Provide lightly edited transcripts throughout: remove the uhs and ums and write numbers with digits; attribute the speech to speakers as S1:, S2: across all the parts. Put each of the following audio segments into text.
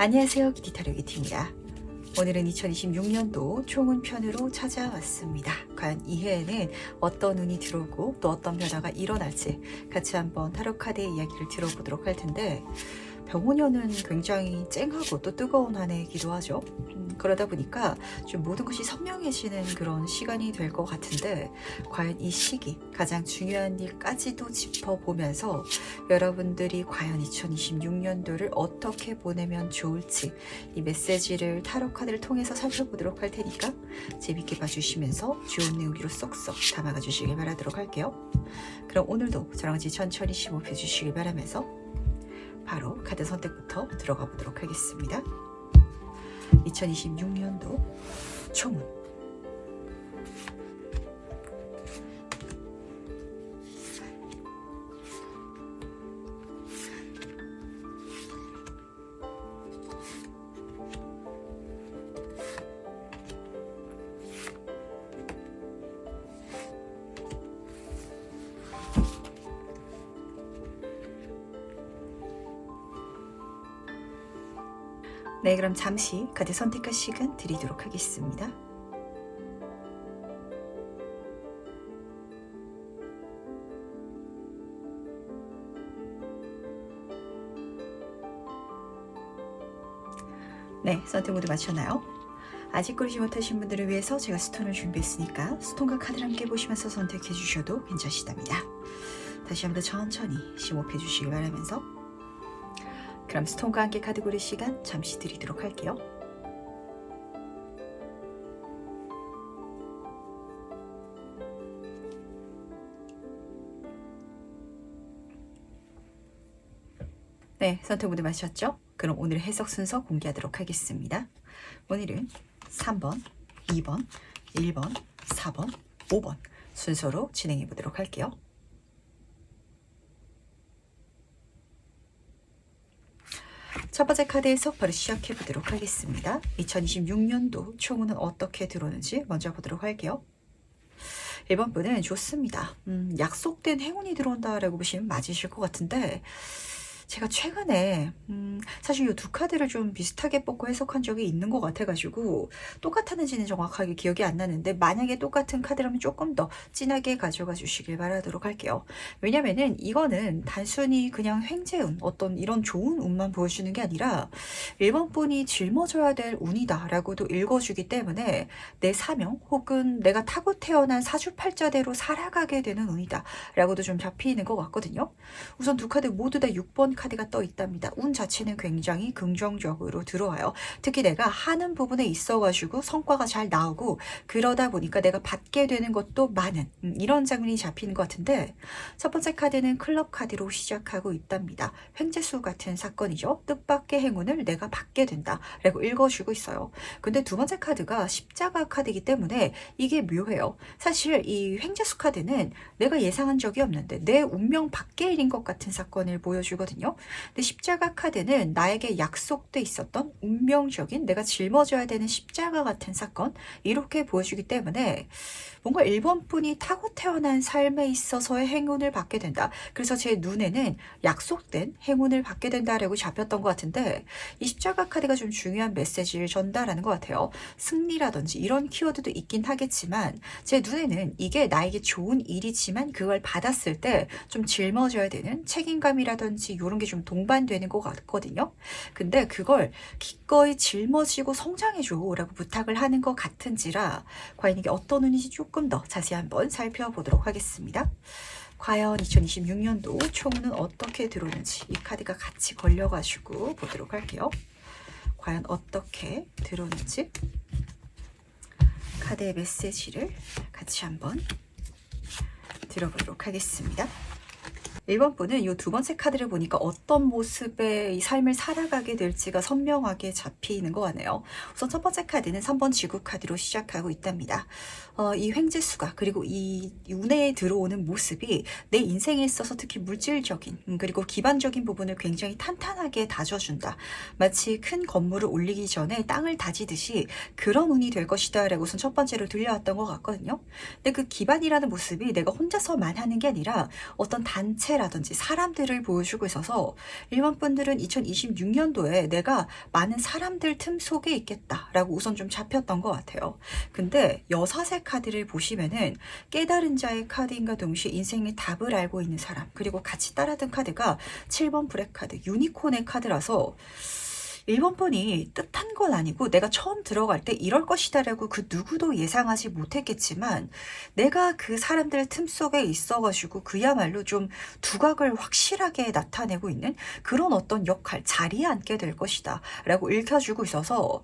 S1: 안녕하세요, 기티타로기티입니다. 오늘은 2026년도 총운편으로 찾아왔습니다. 과연 이 해에는 어떤 운이 들어오고 또 어떤 변화가 일어날지 같이 한번 타로카드의 이야기를 들어보도록 할 텐데, 병오년은 굉장히 쨍하고 또 뜨거운 한 해이기도 하죠. 그러다 보니까 좀 모든 것이 선명해지는 그런 시간이 될 것 같은데, 과연 이 시기 가장 중요한 일까지도 짚어보면서 여러분들이 과연 2026년도를 어떻게 보내면 좋을지 이 메시지를 타로카드를 통해서 살펴보도록 할 테니까 재밌게 봐주시면서 좋은 내용으로 쏙쏙 담아가 주시길 바라도록 할게요. 그럼 오늘도 저랑 같이 천천히 심호흡해 주시길 바라면서 바로 카드 선택부터 들어가 보도록 하겠습니다. 2026년도 총운. 네, 그럼 잠시 카드 선택할 시간 드리도록 하겠습니다. 네, 선택 모두 마쳤나요? 아직 고르지 못하신 분들을 위해서 제가 스톤을 준비했으니까 스톤과 카드를 함께 보시면서 선택해 주셔도 괜찮으시답니다. 다시 한번 더 천천히 심호흡해 주시길 바라면서, 그럼 스톤과 함께 카드 고를 시간 잠시 드리도록 할게요. 네, 선택 모두 마셨죠? 그럼 오늘 해석 순서 공개하도록 하겠습니다. 오늘은 3번, 2번, 1번, 4번, 5번 순서로 진행해 보도록 할게요. 첫 번째 카드 해석 바로 시작해 보도록 하겠습니다. 2026년도 총운은 어떻게 들어오는지 먼저 보도록 할게요. 1번 분은 좋습니다. 약속된 행운이 들어온다라고 보시면 맞으실 것 같은데, 제가 최근에 사실 이 두 카드를 좀 비슷하게 뽑고 해석한 적이 있는 것 같아가지고 똑같았는지는 정확하게 기억이 안 나는데, 만약에 똑같은 카드라면 조금 더 진하게 가져가 주시길 바라도록 할게요. 왜냐면은 이거는 단순히 그냥 횡재운, 어떤 이런 좋은 운만 보여주는 게 아니라 1번 분이 짊어져야 될 운이다 라고도 읽어주기 때문에 내 사명 혹은 내가 타고 태어난 사주팔자대로 살아가게 되는 운이다 라고도 좀 잡히는 것 같거든요. 우선 두 카드 모두 다 6번 카드가 떠 있답니다. 운 자체는 굉장히 긍정적으로 들어와요. 특히 내가 하는 부분에 있어가지고 성과가 잘 나오고 그러다 보니까 내가 받게 되는 것도 많은 이런 장면이 잡히는 것 같은데, 첫 번째 카드는 클럽 카드로 시작하고 있답니다. 횡재수 같은 사건이죠. 뜻밖의 행운을 내가 받게 된다 라고 읽어주고 있어요. 근데 두 번째 카드가 십자가 카드이기 때문에 이게 묘해요. 사실 이 횡재수 카드는 내가 예상한 적이 없는데 내 운명 밖의 일인 것 같은 사건을 보여주거든요. 근데 십자가 카드는 나에게 약속돼 있었던 운명적인, 내가 짊어져야 되는 십자가 같은 사건, 이렇게 보여주기 때문에 뭔가 1번 분이 타고 태어난 삶에 있어서의 행운을 받게 된다. 그래서 제 눈에는 약속된 행운을 받게 된다라고 잡혔던 것 같은데, 이 십자가 카드가 좀 중요한 메시지를 전달하는 것 같아요. 승리라든지 이런 키워드도 있긴 하겠지만 제 눈에는 이게 나에게 좋은 일이지만 그걸 받았을 때 좀 짊어져야 되는 책임감이라든지 이런 게 좀 동반되는 것 같거든요. 근데 그걸 기꺼이 짊어지고 성장해줘 라고 부탁을 하는 것 같은지라, 과연 이게 어떤 운인지 조금 더 자세히 한번 살펴보도록 하겠습니다. 과연 2026년도 총운은 어떻게 들어오는지 이 카드가 같이 걸려가지고 보도록 할게요. 과연 어떻게 들어오는지 카드의 메시지를 같이 한번 들어보도록 하겠습니다. 1번 분은 이 두 번째 카드를 보니까 어떤 모습의 이 삶을 살아가게 될지가 선명하게 잡히는 것 같네요. 우선 첫 번째 카드는 3번 지구 카드로 시작하고 있답니다. 이 횡재수가, 그리고 이 운에 들어오는 모습이 내 인생에 있어서 특히 물질적인 그리고 기반적인 부분을 굉장히 탄탄하게 다져준다. 마치 큰 건물을 올리기 전에 땅을 다지듯이 그런 운이 될 것이다 라고 우선 첫 번째로 들려왔던 것 같거든요. 근데 그 기반이라는 모습이 내가 혼자서만 하는 게 아니라 어떤 단체 관계라든지 사람들을 보여주고 있어서 1번 분들은 2026년도에 내가 많은 사람들 틈 속에 있겠다라고 우선 좀 잡혔던 것 같아요. 근데 여사새 카드를 보시면은 깨달은 자의 카드인가 동시에 인생의 답을 알고 있는 사람, 그리고 같이 따라든 카드가 7번 불의 카드, 유니콘의 카드라서 1번 분이 뜻한 건 아니고 내가 처음 들어갈 때 이럴 것이다라고 그 누구도 예상하지 못했겠지만 내가 그 사람들 틈 속에 있어가지고 그야말로 좀 두각을 확실하게 나타내고 있는 그런 어떤 역할, 자리에 앉게 될 것이다 라고 읽혀주고 있어서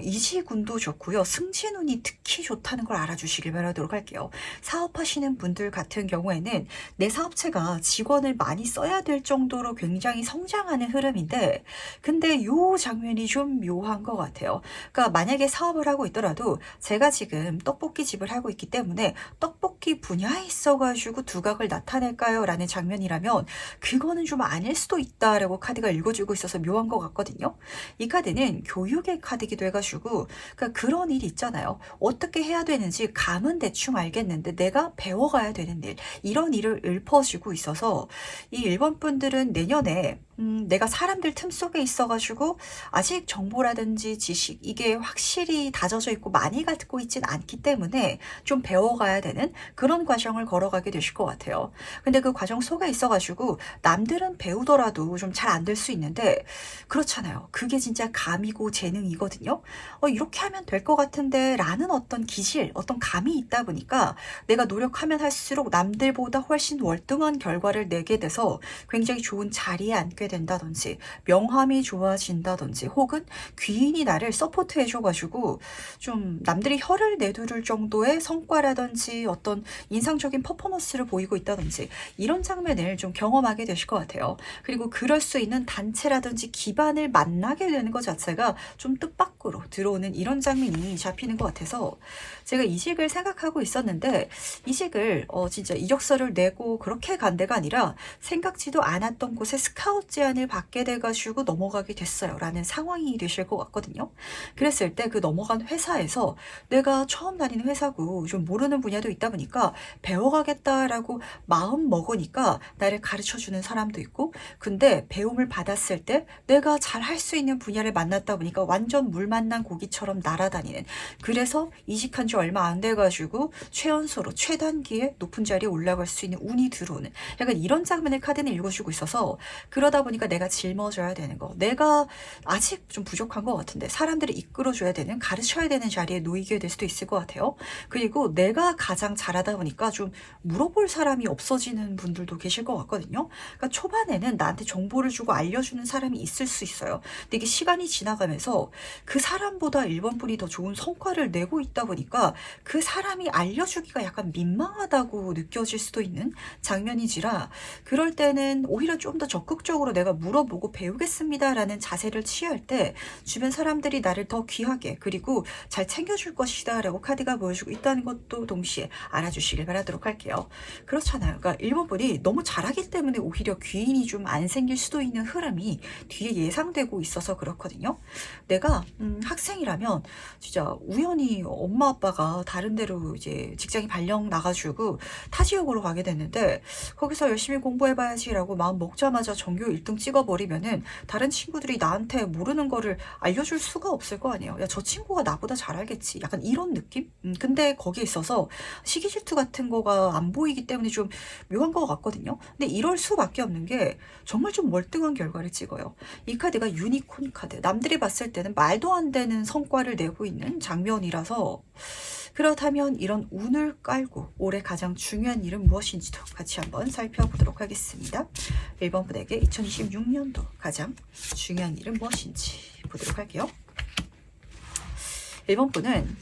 S1: 이지군도 좋고요. 승진운이 특히 좋다는 걸 알아주시길 바라도록 할게요. 사업하시는 분들 같은 경우에는 내 사업체가 직원을 많이 써야 될 정도로 굉장히 성장하는 흐름인데 근데 요 장면이 좀 묘한 것 같아요. 그러니까 만약에 사업을 하고 있더라도 제가 지금 떡볶이 집을 하고 있기 때문에 떡볶이 분야에 있어가지고 두각을 나타낼까요? 라는 장면이라면 그거는 좀 아닐 수도 있다라고 카드가 읽어주고 있어서 묘한 것 같거든요. 이 카드는 교육의 카드기도 해가지고 그러니까 그런 일이 있잖아요. 어떻게 해야 되는지 감은 대충 알겠는데 내가 배워가야 되는 일, 이런 일을 읊어주고 있어서 이 1번 분들은 내년에 내가 사람들 틈 속에 있어가지고 아직 정보라든지 지식 이게 확실히 다져져 있고 많이 갖고 있진 않기 때문에 좀 배워가야 되는 그런 과정을 걸어가게 되실 것 같아요. 근데 그 과정 속에 있어가지고 남들은 배우더라도 좀 잘 안 될 수 있는데 그렇잖아요. 그게 진짜 감이고 재능이거든요. 이렇게 하면 될 것 같은데 라는 어떤 기질, 어떤 감이 있다 보니까 내가 노력하면 할수록 남들보다 훨씬 월등한 결과를 내게 돼서 굉장히 좋은 자리에 앉게 된다든지 명함이 좋아진다든지 혹은 귀인이 나를 서포트 해줘가지고 좀 남들이 혀를 내두를 정도의 성과라든지 어떤 인상적인 퍼포먼스를 보이고 있다든지 이런 장면을 좀 경험하게 되실 것 같아요. 그리고 그럴 수 있는 단체라든지 기반을 만나게 되는 것 자체가 좀 뜻밖으로 들어오는 이런 장면이 잡히는 것 같아서 제가 이직을 생각하고 있었는데 이직을 진짜 이력서를 내고 그렇게 간 데가 아니라 생각지도 않았던 곳에 스카우트 제안을 받게 돼가지고 넘어가게 됐어요 라는 상황이 되실 것 같거든요. 그랬을 때 그 넘어간 회사에서 내가 처음 다니는 회사고 좀 모르는 분야도 있다 보니까 배워가겠다라고 마음 먹으니까 나를 가르쳐주는 사람도 있고 근데 배움을 받았을 때 내가 잘 할 수 있는 분야를 만났다 보니까 완전 물 만난 고기처럼 날아다니는 그래서 이직한 지 얼마 안 돼가지고 최연소로 최단기에 높은 자리에 올라갈 수 있는 운이 들어오는 약간 이런 장면을 카드는 읽어주고 있어서 그러다 보니까 내가 짊어져야 되는 거 내가 아직 좀 부족한 것 같은데 사람들을 이끌어줘야 되는 가르쳐야 되는 자리에 놓이게 될 수도 있을 것 같아요. 그리고 내가 가장 잘하다 보니까 좀 물어볼 사람이 없어지는 분들도 계실 것 같거든요. 그러니까 초반에는 나한테 정보를 주고 알려주는 사람이 있을 수 있어요. 근데 이게 시간이 지나가면서 그 사람보다 1번 분이 더 좋은 성과를 내고 있다 보니까 그 사람이 알려주기가 약간 민망하다고 느껴질 수도 있는 장면이지라 그럴 때는 오히려 좀 더 적극적으로 내가 물어보고 배우겠습니다 라는 자세를 취할 때 주변 사람들이 나를 더 귀하게 그리고 잘 챙겨줄 것이다 라고 카드가 보여주고 있다는 것도 동시에 알아주시길 바라도록 할게요. 그렇잖아요. 그러니까 1번 분이 너무 잘하기 때문에 오히려 귀인이 좀 안 생길 수도 있는 흐름이 뒤에 예상되고 있어서 그렇거든요. 내가 학생이라면 진짜 우연히 엄마 아빠가 다른 데로 이제 직장이 발령 나가지고 타 지역으로 가게 됐는데 거기서 열심히 공부해봐야지라고 마음 먹자마자 전교 1등 찍어버리면은 다른 친구들이 나한테 모르는 거를 알려줄 수가 없을 거 아니에요. 야, 저 친구가 나보다 잘 알겠지. 약간 이런 느낌? 근데 거기에 있어서 시기 질투 같은 거가 안 보이기 때문에 좀 묘한 것 같거든요. 근데 이럴 수밖에 없는 게 정말 좀 월등한 결과를 찍어요. 이 카드가 유니콘 카드. 남들이 봤을 때는 말도 안 되는 성과를 내고 있는 장면이라서 그렇다면 이런 운을 깔고 올해 가장 중요한 일은 무엇인지도 같이 한번 살펴보도록 하겠습니다. 1번 분에게 2026년도 가장 중요한 일은 무엇인지 보도록 할게요. 1번 분은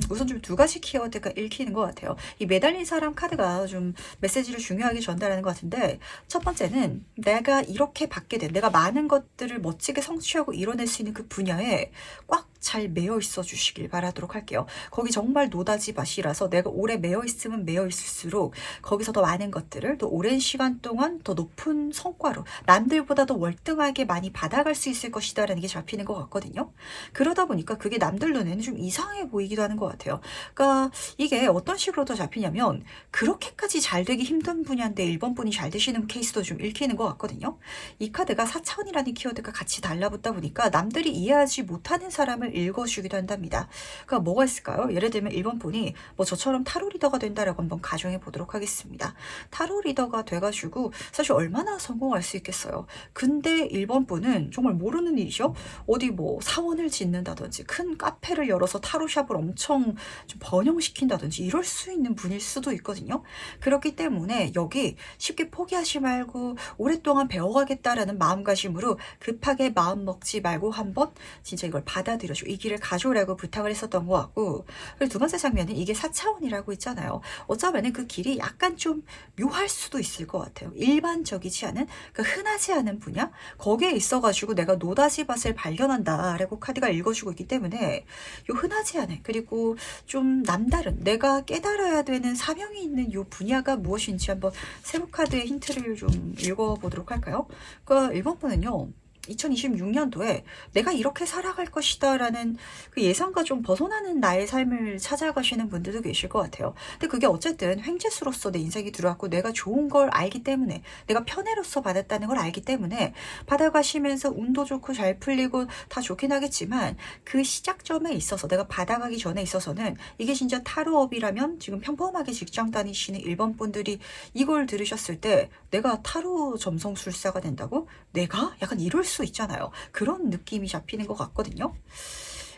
S1: 우선 좀 두 가지 키워드가 읽히는 것 같아요. 이 매달린 사람 카드가 좀 메시지를 중요하게 전달하는 것 같은데 첫 번째는 내가 이렇게 받게 된 내가 많은 것들을 멋지게 성취하고 이뤄낼 수 있는 그 분야에 꽉 잘 매여 있어 주시길 바라도록 할게요. 거기 정말 노다지 밭이라서 내가 오래 매여 있으면 매여 있을수록 거기서 더 많은 것들을 더 오랜 시간 동안 더 높은 성과로 남들보다 더 월등하게 많이 받아갈 수 있을 것이다라는 게 잡히는 것 같거든요. 그러다 보니까 그게 남들 눈에는 좀 이상해 보이기도 하는 것 같아요. 그러니까 이게 어떤 식으로 더 잡히냐면 그렇게까지 잘 되기 힘든 분야인데 1번 분이 잘 되시는 케이스도 좀 읽히는 것 같거든요. 이 카드가 4차원이라는 키워드가 같이 달라붙다 보니까 남들이 이해하지 못하는 사람을 읽어주기도 한답니다. 그러니까 뭐가 있을까요? 예를 들면 1번 분이 뭐 저처럼 타로 리더가 된다라고 한번 가정해 보도록 하겠습니다. 타로 리더가 돼가지고 사실 얼마나 성공할 수 있겠어요. 근데 1번 분은 정말 모르는 일이죠. 어디 뭐 사원을 짓는다든지 큰 카페를 열어서 타로샵을 엄청 좀 번영시킨다든지 이럴 수 있는 분일 수도 있거든요. 그렇기 때문에 여기 쉽게 포기하지 말고 오랫동안 배워가겠다라는 마음가짐으로 급하게 마음 먹지 말고 한번 진짜 이걸 받아들여줘. 이 길을 가져오라고 부탁을 했었던 것 같고, 그리고 두 번째 장면은 이게 4차원이라고 있잖아요. 어쩌면은 그 길이 약간 좀 묘할 수도 있을 것 같아요. 일반적이지 않은, 그러니까 흔하지 않은 분야? 거기에 있어가지고 내가 노다지 밭을 발견한다라고 카드가 읽어주고 있기 때문에 요 흔하지 않은, 그리고 좀 남다른, 내가 깨달아야 되는 사명이 있는 요 분야가 무엇인지 한번 세부 카드의 힌트를 좀 읽어보도록 할까요? 그러니까 1번 분은요. 2026년도에 내가 이렇게 살아갈 것이다 라는 그 예상과 좀 벗어나는 나의 삶을 찾아가시는 분들도 계실 것 같아요. 근데 그게 어쨌든 횡재수로서 내 인생이 들어왔고 내가 좋은 걸 알기 때문에, 내가 편애로서 받았다는 걸 알기 때문에 받아가시면서 운도 좋고 잘 풀리고 다 좋긴 하겠지만 그 시작점에 있어서, 내가 받아가기 전에 있어서는 이게 진짜 타로업이라면 지금 평범하게 직장 다니시는 1번 분들이 이걸 들으셨을 때 내가 타로 점성술사가 된다고? 내가? 약간 이럴 수 있잖아요. 그런 느낌이 잡히는 것 같거든요.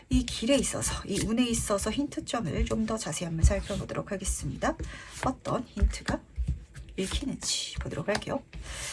S1: 이 길에 있어서, 이 운에 있어서 힌트점을 좀 더 자세히 한번 살펴보도록 하겠습니다. 어떤 힌트가 읽히는지 보도록 할게요.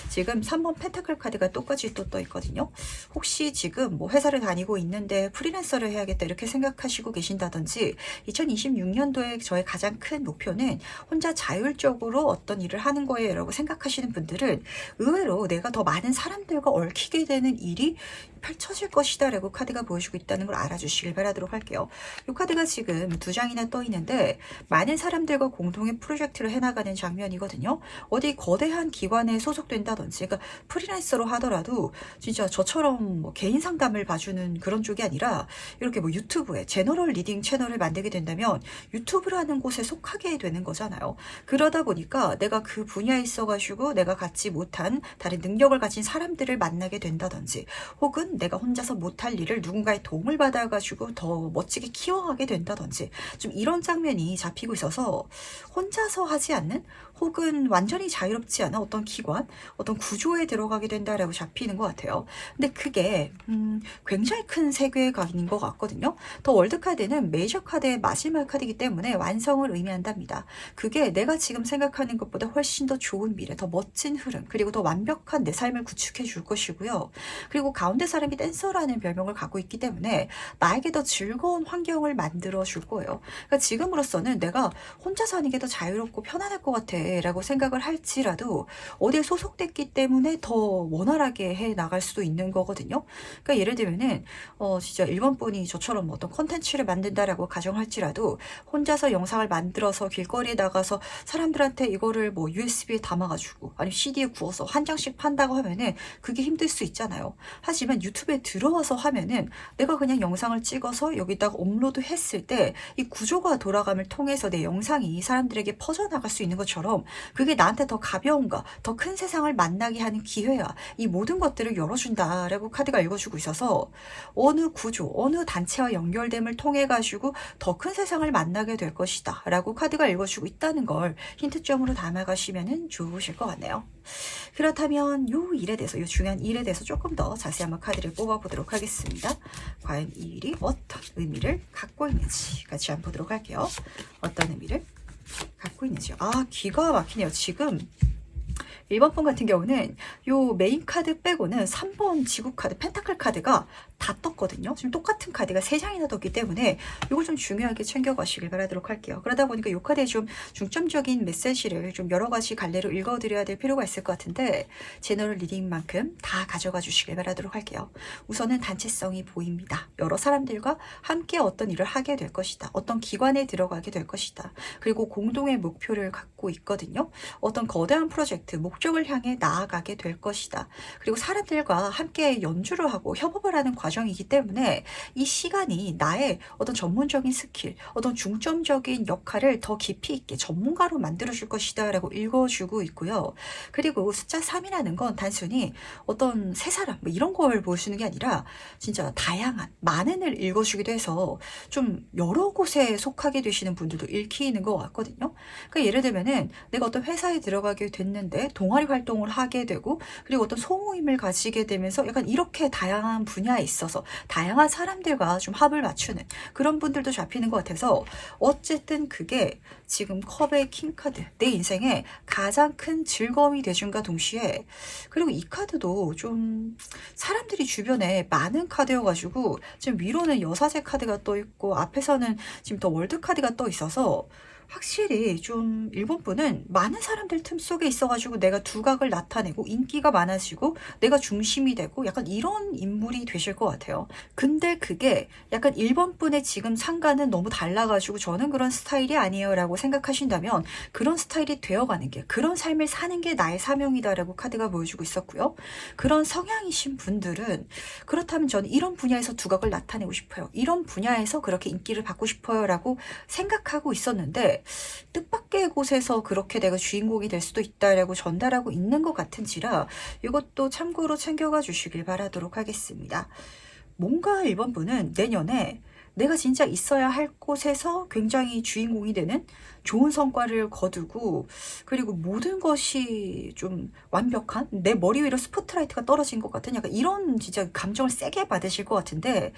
S1: 지금 3번 펜타클 카드가 똑같이 또 떠 있거든요. 혹시 지금 뭐 회사를 다니고 있는데 프리랜서를 해야겠다 이렇게 생각하시고 계신다든지, 2026년도에 저의 가장 큰 목표는 혼자 자율적으로 어떤 일을 하는 거예요 라고 생각하시는 분들은 의외로 내가 더 많은 사람들과 얽히게 되는 일이 펼쳐질 것이다 라고 카드가 보여주고 있다는 걸 알아주시길 바라도록 할게요. 이 카드가 지금 2장이나 떠 있는데 많은 사람들과 공동의 프로젝트를 해나가는 장면이거든요. 어디 거대한 기관에 소속된다든지, 그러니까 프리랜서로 하더라도 진짜 저처럼 뭐 개인 상담을 봐주는 그런 쪽이 아니라 이렇게 뭐 유튜브에 제너럴 리딩 채널을 만들게 된다면 유튜브라는 곳에 속하게 되는 거잖아요. 그러다 보니까 내가 그 분야에 있어가지고 내가 갖지 못한 다른 능력을 가진 사람들을 만나게 된다든지, 혹은 내가 혼자서 못할 일을 누군가의 도움을 받아가지고 더 멋지게 키워가게 된다든지, 좀 이런 장면이 잡히고 있어서 혼자서 하지 않는, 혹은 완전히 자유롭지 않은 어떤 기관, 어떤 구조에 들어가게 된다라고 잡히는 것 같아요. 근데 그게 굉장히 큰 세계관인 것 같거든요. 더 월드카드는 메이저 카드의 마지막 카드이기 때문에 완성을 의미한답니다. 그게 내가 지금 생각하는 것보다 훨씬 더 좋은 미래, 더 멋진 흐름, 그리고 더 완벽한 내 삶을 구축해 줄 것이고요. 그리고 가운데 사람이 댄서라는 별명을 갖고 있기 때문에 나에게 더 즐거운 환경을 만들어 줄 거예요. 그러니까 지금으로서는 내가 혼자 사는 게 더 자유롭고 편안할 것 같아 라고 생각을 할지라도 어디에 소속됐기 때문에 더 원활하게 해 나갈 수도 있는 거거든요. 그러니까 예를 들면은 진짜 1번 분이 저처럼 어떤 컨텐츠를 만든다라고 가정할지라도 혼자서 영상을 만들어서 길거리에 나가서 사람들한테 이거를 뭐 USB에 담아가지고 아니면 CD에 구워서 한 장씩 판다고 하면은 그게 힘들 수 있잖아요. 하지만 유튜브에 들어와서 하면은 내가 그냥 영상을 찍어서 여기다가 업로드 했을 때 이 구조가 돌아감을 통해서 내 영상이 사람들에게 퍼져나갈 수 있는 것처럼 그게 나한테 더 가벼움과 더 큰 세상을 만나게 하는 기회야. 이 모든 것들을 열어준다라고 카드가 읽어주고 있어서 어느 구조, 어느 단체와 연결됨을 통해 가지고 더 큰 세상을 만나게 될 것이다 라고 카드가 읽어주고 있다는 걸 힌트점으로 담아가시면 좋으실 것 같네요. 그렇다면 요 일에 대해서, 요 중요한 일에 대해서 조금 더 자세히 한번 카드를 뽑아보도록 하겠습니다. 과연 이 일이 어떤 의미를 갖고 있는지 같이 한번 보도록 할게요. 어떤 의미를 갖고 있는지. 아, 기가 막히네요. 지금 1번 분 같은 경우는 요 메인 카드 빼고는 3번 지구 카드, 펜타클 카드가 다 떴거든요. 지금 똑같은 카드가 3장이나 떴기 때문에 이걸 좀 중요하게 챙겨가시길 바라도록 할게요. 그러다 보니까 이 카드에 좀 중점적인 메시지를 좀 여러 가지 갈래로 읽어드려야 될 필요가 있을 것 같은데 제너럴 리딩만큼 다 가져가 주시길 바라도록 할게요. 우선은 단체성이 보입니다. 여러 사람들과 함께 어떤 일을 하게 될 것이다. 어떤 기관에 들어가게 될 것이다. 그리고 공동의 목표를 갖고 있거든요. 어떤 거대한 프로젝트, 목적을 향해 나아가게 될 것이다. 그리고 사람들과 함께 연주를 하고 협업을 하는 과정이기 때문에 이 시간이 나의 어떤 전문적인 스킬, 어떤 중점적인 역할을 더 깊이 있게 전문가로 만들어줄 것이다 라고 읽어주고 있고요. 그리고 숫자 3이라는 건 단순히 어떤 세 사람 뭐 이런 걸 보여주는 게 아니라 진짜 다양한 많은을 읽어주기도 해서 좀 여러 곳에 속하게 되시는 분들도 읽히는 것 같거든요. 그러니까 예를 들면은 내가 어떤 회사에 들어가게 됐는데 동아리 활동을 하게 되고 그리고 어떤 소모임을 가지게 되면서 약간 이렇게 다양한 분야에 있어서 다양한 사람들과 좀 합을 맞추는 그런 분들도 잡히는 것 같아서 어쨌든 그게 지금 컵의 킹카드 내 인생에 가장 큰 즐거움이 되준과 동시에 그리고 이 카드도 좀 사람들이 주변에 많은 카드여가지고 지금 위로는 여사제 카드가 떠 있고 앞에서는 지금 더 월드 카드가 떠 있어서 확실히 좀 일본 분은 많은 사람들 틈 속에 있어가지고 내가 두각을 나타내고 인기가 많아지고 내가 중심이 되고 약간 이런 인물이 되실 것 같아요. 근데 그게 약간 일본 분의 지금 상가는 너무 달라가지고 저는 그런 스타일이 아니에요 라고 생각하신다면 그런 스타일이 되어가는 게 그런 삶을 사는 게 나의 사명이다라고 카드가 보여주고 있었고요. 그런 성향이신 분들은 그렇다면 저는 이런 분야에서 두각을 나타내고 싶어요. 이런 분야에서 그렇게 인기를 받고 싶어요 라고 생각하고 있었는데 뜻밖의 곳에서 그렇게 내가 주인공이 될 수도 있다라고 전달하고 있는 것 같은지라 이것도 참고로 챙겨가 주시길 바라도록 하겠습니다. 뭔가 1번 분은 내년에 내가 진짜 있어야 할 곳에서 굉장히 주인공이 되는 좋은 성과를 거두고 그리고 모든 것이 좀 완벽한 내 머리 위로 스포트라이트가 떨어진 것 같은 약간 이런 진짜 감정을 세게 받으실 것 같은데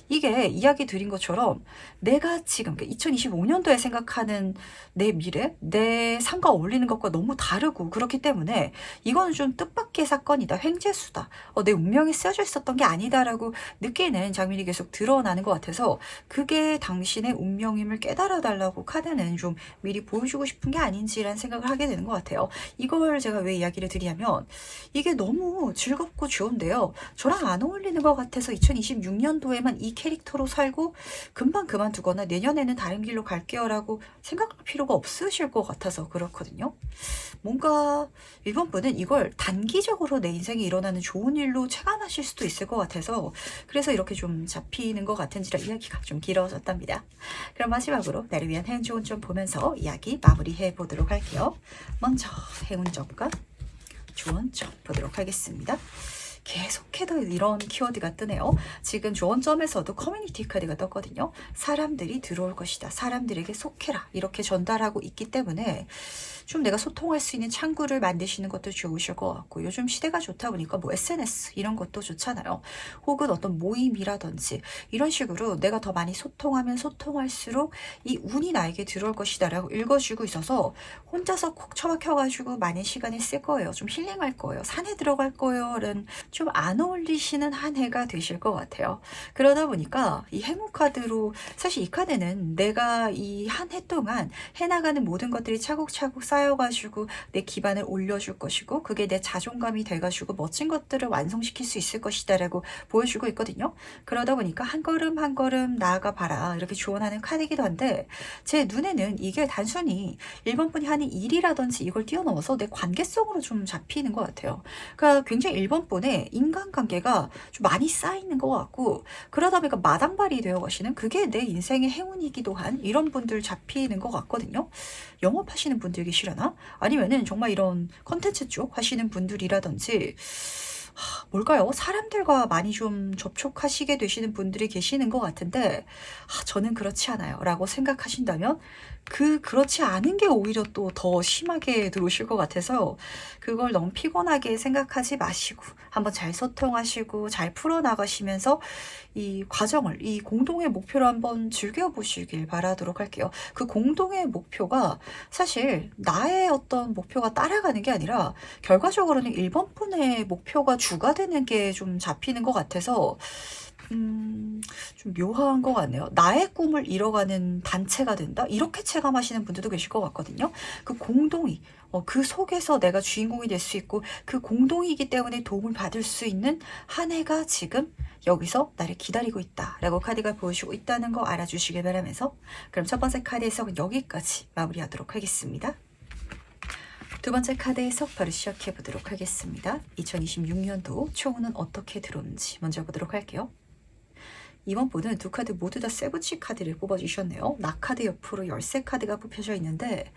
S1: 이게 이야기 드린 것처럼 내가 지금 2025년도에 생각하는 내 미래, 내 삶과 어울리는 것과 너무 다르고 그렇기 때문에 이거는 좀 뜻밖의 사건이다. 횡재수다. 내 운명이 쓰여져 있었던 게 아니다라고 느끼는 장면이 계속 드러나는 것 같아서 그게 당신의 운명임을 깨달아 달라고 카드는 좀 미리 보여주고 싶은 게 아닌지라는 생각을 하게 되는 것 같아요. 이걸 제가 왜 이야기를 드리냐면 이게 너무 즐겁고 좋은데요. 저랑 안 어울리는 것 같아서 2026년도에만 이 캐릭터로 살고 금방 그만두거나 내년에는 다른 길로 갈게요 라고 생각할 필요가 없으실 것 같아서 그렇거든요. 뭔가 1번 분은 이걸 단기적으로 내 인생에 일어나는 좋은 일로 체감하실 수도 있을 것 같아서 그래서 이렇게 좀 잡히는 것 같은지라 이야기가 좀 길어졌답니다. 그럼 마지막으로 나를 위한 행운 좋은 점 보면서 이야기 마무리해 보도록 할게요. 먼저 행운 점과 좋은 점 보도록 하겠습니다. 계속해서 이런 키워드가 뜨네요. 지금 조언점에서도 커뮤니티 카드가 떴거든요. 사람들이 들어올 것이다. 사람들에게 속해라. 이렇게 전달하고 있기 때문에 좀 내가 소통할 수 있는 창구를 만드시는 것도 좋으실 것 같고 요즘 시대가 좋다 보니까 뭐 SNS 이런 것도 좋잖아요. 혹은 어떤 모임이라든지 이런 식으로 내가 더 많이 소통하면 소통할수록 이 운이 나에게 들어올 것이다 라고 읽어주고 있어서 혼자서 콕 처박혀가지고 많은 시간을 쓸 거예요. 좀 힐링할 거예요. 산에 들어갈 거예요. 는 좀 안 어울리시는 한 해가 되실 것 같아요. 그러다 보니까 이 행운 카드로 사실 이 카드는 내가 이 한 해 동안 해나가는 모든 것들이 차곡차곡 쌓여가지고 내 기반을 올려줄 것이고 그게 내 자존감이 돼가지고 멋진 것들을 완성시킬 수 있을 것이다 라고 보여주고 있거든요. 그러다 보니까 한 걸음 한 걸음 나아가 봐라 이렇게 조언하는 카드이기도 한데 제 눈에는 이게 단순히 1번 분이 하는 일이라든지 이걸 뛰어넘어서 내 관계성으로 좀 잡히는 것 같아요. 그러니까 굉장히 1번 분의 인간관계가 좀 많이 쌓이는 것 같고 그러다 보니까 마당발이 되어 가시는 그게 내 인생의 행운이기도 한 이런 분들 잡히는 것 같거든요. 영업하시는 분들 계시려나? 아니면은 정말 이런 컨텐츠 쪽 하시는 분들이라든지 뭘까요? 사람들과 많이 좀 접촉하시게 되시는 분들이 계시는 것 같은데 저는 그렇지 않아요 라고 생각하신다면 그렇지 않은 게 오히려 또 더 심하게 들어오실 것 같아서 그걸 너무 피곤하게 생각하지 마시고 한번 잘 소통하시고 잘 풀어나가시면서 이 과정을 이 공동의 목표를 한번 즐겨보시길 바라도록 할게요. 그 공동의 목표가 사실 나의 어떤 목표가 따라가는 게 아니라 결과적으로는 1번 분의 목표가 주가 되는 게 좀 잡히는 것 같아서 좀 묘한 것 같네요. 나의 꿈을 이뤄가는 단체가 된다? 이렇게 체감하시는 분들도 계실 것 같거든요. 그 공동이, 그 속에서 내가 주인공이 될 수 있고 그 공동이기 때문에 도움을 받을 수 있는 한 해가 지금 여기서 나를 기다리고 있다 라고 카드가 보여주고 있다는 거 알아주시길 바라면서 그럼 첫 번째 카드 해석은 여기까지 마무리하도록 하겠습니다. 두 번째 카드 해석 바로 시작해 보도록 하겠습니다. 2026년도 총운은 어떻게 들어오는지 먼저 보도록 할게요. 이번 분은 두 카드 모두 다 세븐치 카드를 뽑아주셨네요. 낙카드 옆으로 열쇠 카드가 뽑혀져 있는데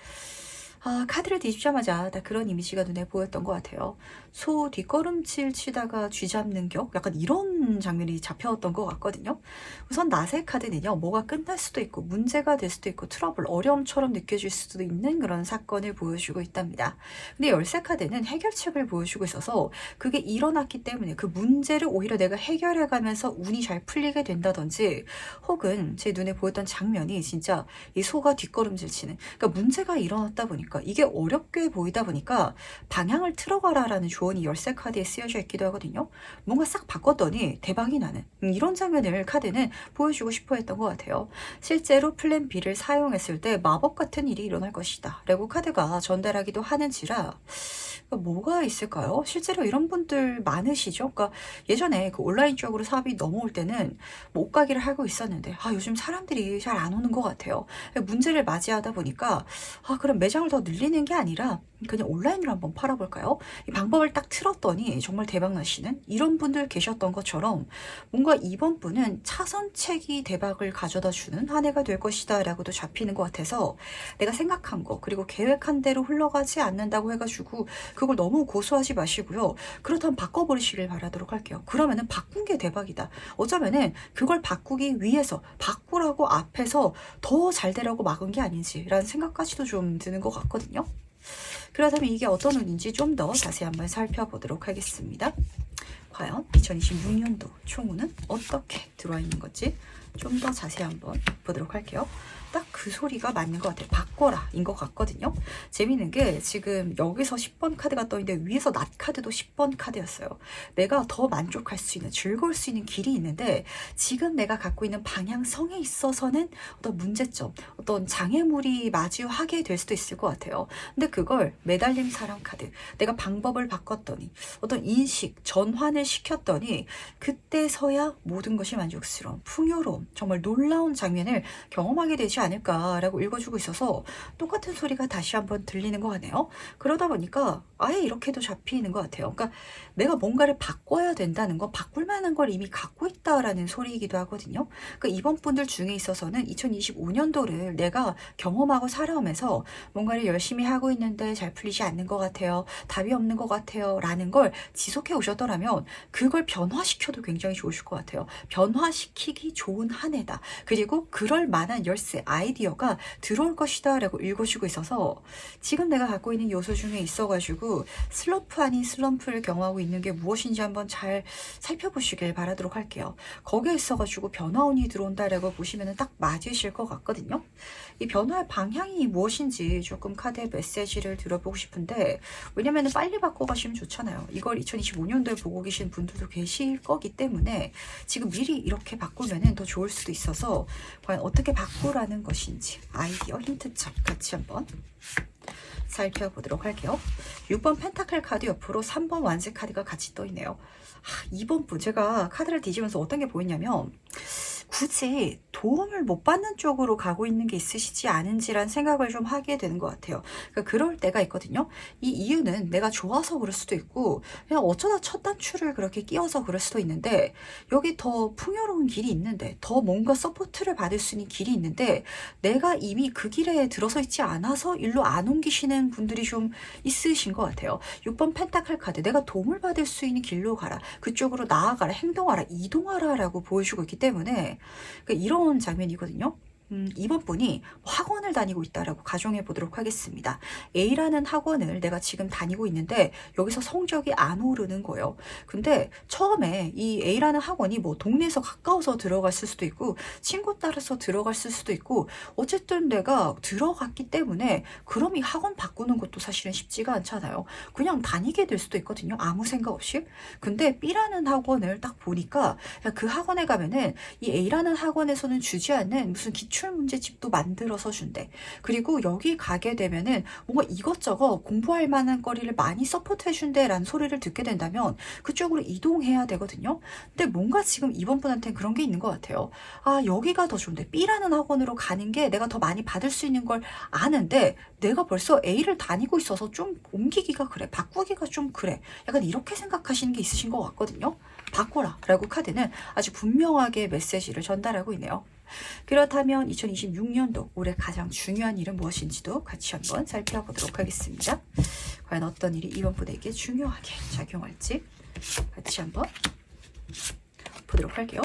S1: 카드를 뒤집자마자 다 그런 이미지가 눈에 보였던 것 같아요. 소 뒷걸음질 치다가 쥐잡는 격? 약간 이런 장면이 잡혀왔던 것 같거든요. 우선 나세 카드는요. 뭐가 끝날 수도 있고 문제가 될 수도 있고 트러블, 어려움처럼 느껴질 수도 있는 그런 사건을 보여주고 있답니다. 근데 열쇠 카드는 해결책을 보여주고 있어서 그게 일어났기 때문에 그 문제를 오히려 내가 해결해가면서 운이 잘 풀리게 된다든지 혹은 제 눈에 보였던 장면이 진짜 이 소가 뒷걸음질 치는 그러니까 문제가 일어났다 보니까 이게 어렵게 보이다 보니까 방향을 틀어가라 라는 조언이 열쇠 카드에 쓰여져 있기도 하거든요. 뭔가 싹 바꿨더니 대박이 나는 이런 장면을 카드는 보여주고 싶어 했던 것 같아요. 실제로 플랜 B를 사용했을 때 마법 같은 일이 일어날 것이다 라고 카드가 전달하기도 하는지라 뭐가 있을까요? 실제로 이런 분들 많으시죠? 그러니까 예전에 그 온라인 쪽으로 사업이 넘어올 때는 뭐 옷가게를 하고 있었는데 요즘 사람들이 잘 안 오는 것 같아요. 문제를 맞이하다 보니까 그럼 매장을 더 늘리는 게 아니라 그냥 온라인으로 한번 팔아볼까요? 이 방법을 딱 틀었더니 정말 대박 나시는 이런 분들 계셨던 것처럼 뭔가 이번 분은 차선책이 대박을 가져다 주는 한 해가 될 것이다 라고도 잡히는 것 같아서 내가 생각한 거 그리고 계획한 대로 흘러가지 않는다고 해가지고 그걸 너무 고수하지 마시고요. 그렇다면 바꿔버리시길 바라도록 할게요. 그러면은 바꾼 게 대박이다. 어쩌면은 그걸 바꾸기 위해서 바꾸라고 앞에서 더 잘 되라고 막은 게 아닌지라는 생각까지도 좀 드는 것 같거든요. 그렇다면 이게 어떤 운인지 좀 더 자세히 한번 살펴보도록 하겠습니다. 과연 2026년도 총운은 어떻게 들어와 있는 건지 좀 더 자세히 한번 보도록 할게요. 딱 그 소리가 맞는 것 같아요. 바꿔라 인 것 같거든요. 재밌는 게 지금 여기서 10번 카드가 떠있는데 위에서 낫 카드도 10번 카드였어요. 내가 더 만족할 수 있는 즐거울 수 있는 길이 있는데 지금 내가 갖고 있는 방향성에 있어서는 어떤 문제점 어떤 장애물이 마주하게 될 수도 있을 것 같아요. 근데 그걸 매달림 사람 카드 내가 방법을 바꿨더니 어떤 인식 전환을 시켰더니 그때서야 모든 것이 만족스러운 풍요로움 정말 놀라운 장면을 경험하게 되지 않을까라고 읽어주고 있어서 똑같은 소리가 다시 한번 들리는 것 같네요. 그러다 보니까 아예 이렇게도 잡히는 것 같아요. 그러니까 내가 뭔가를 바꿔야 된다는 거 바꿀 만한 걸 이미 갖고 있다라는 소리이기도 하거든요. 그러니까 이번 분들 중에 있어서는 2025년도를 내가 경험하고 살아오면서 뭔가를 열심히 하고 있는데 잘 풀리지 않는 것 같아요. 답이 없는 것 같아요. 라는 걸 지속해 오셨더라면 그걸 변화시켜도 굉장히 좋으실 것 같아요. 변화시키기 좋은 한 해다. 그리고 그럴 만한 열쇠, 아이디어가 들어올 것이다 라고 읽어주고 있어서 지금 내가 갖고 있는 요소 중에 있어가지고 슬럼프 아닌 슬럼프를 경험하고 있는 게 무엇인지 한번 잘 살펴보시길 바라도록 할게요. 거기에 있어가지고 변화운이 들어온다라고 보시면 딱 맞으실 것 같거든요. 이 변화의 방향이 무엇인지 조금 카드의 메시지를 들어보고 싶은데 왜냐면 빨리 바꿔가시면 좋잖아요. 이걸 2025년도에 보고 계신 분들도 계실 거기 때문에 지금 미리 이렇게 바꾸면 더 좋을 수도 있어서 과연 어떻게 바꾸라는 것인지 아이디어 힌트점 같이 한번 살펴보도록 할게요. 6번 펜타클 카드 옆으로 3번 완즈 카드가 같이 떠있네요. 2번 분 제가 카드를 뒤지면서 어떤 게 보였냐면 굳이 도움을 못 받는 쪽으로 가고 있는 게 있으시지 않은지란 생각을 좀 하게 되는 것 같아요. 그러니까 그럴 때가 있거든요. 이 이유는 내가 좋아서 그럴 수도 있고 그냥 어쩌다 첫 단추를 그렇게 끼워서 그럴 수도 있는데, 여기 더 풍요로운 길이 있는데, 더 뭔가 서포트를 받을 수 있는 길이 있는데 내가 이미 그 길에 들어서 있지 않아서 일로 안 옮기시는 분들이 좀 있으신 것 같아요. 6번 펜타클 카드, 내가 도움을 받을 수 있는 길로 가라, 그쪽으로 나아가라, 행동하라, 이동하라 라고 보여주고 있기 때문에 그러니까 이런 장면이거든요. 이번 분이 학원을 다니고 있다라고 가정해 보도록 하겠습니다. A라는 학원을 내가 지금 다니고 있는데 여기서 성적이 안 오르는 거예요. 근데 처음에 이 A라는 학원이 뭐 동네에서 가까워서 들어갔을 수도 있고 친구 따라서 들어갔을 수도 있고 어쨌든 내가 들어갔기 때문에 그럼 이 학원 바꾸는 것도 사실은 쉽지가 않잖아요. 그냥 다니게 될 수도 있거든요. 아무 생각 없이. 근데 B라는 학원을 딱 보니까 그 학원에 가면은 이 A라는 학원에서는 주지 않는 무슨 기출 문제집도 만들어서 준대. 그리고 여기 가게 되면은 뭔가 이것저것 공부할 만한 거리를 많이 서포트해 준대 라는 소리를 듣게 된다면 그쪽으로 이동해야 되거든요. 근데 뭔가 지금 이번 분한테는 그런 게 있는 것 같아요. 아, 여기가 더 좋은데 B라는 학원으로 가는 게 내가 더 많이 받을 수 있는 걸 아는데 내가 벌써 A를 다니고 있어서 좀 옮기기가 그래, 바꾸기가 좀 그래, 약간 이렇게 생각하시는 게 있으신 것 같거든요. 바꿔라 라고 카드는 아주 분명하게 메시지를 전달하고 있네요. 그렇다면 2026년도 올해 가장 중요한 일은 무엇인지도 같이 한번 살펴보도록 하겠습니다. 과연 어떤 일이 이번 분에게 중요하게 작용할지 같이 한번 보도록 할게요.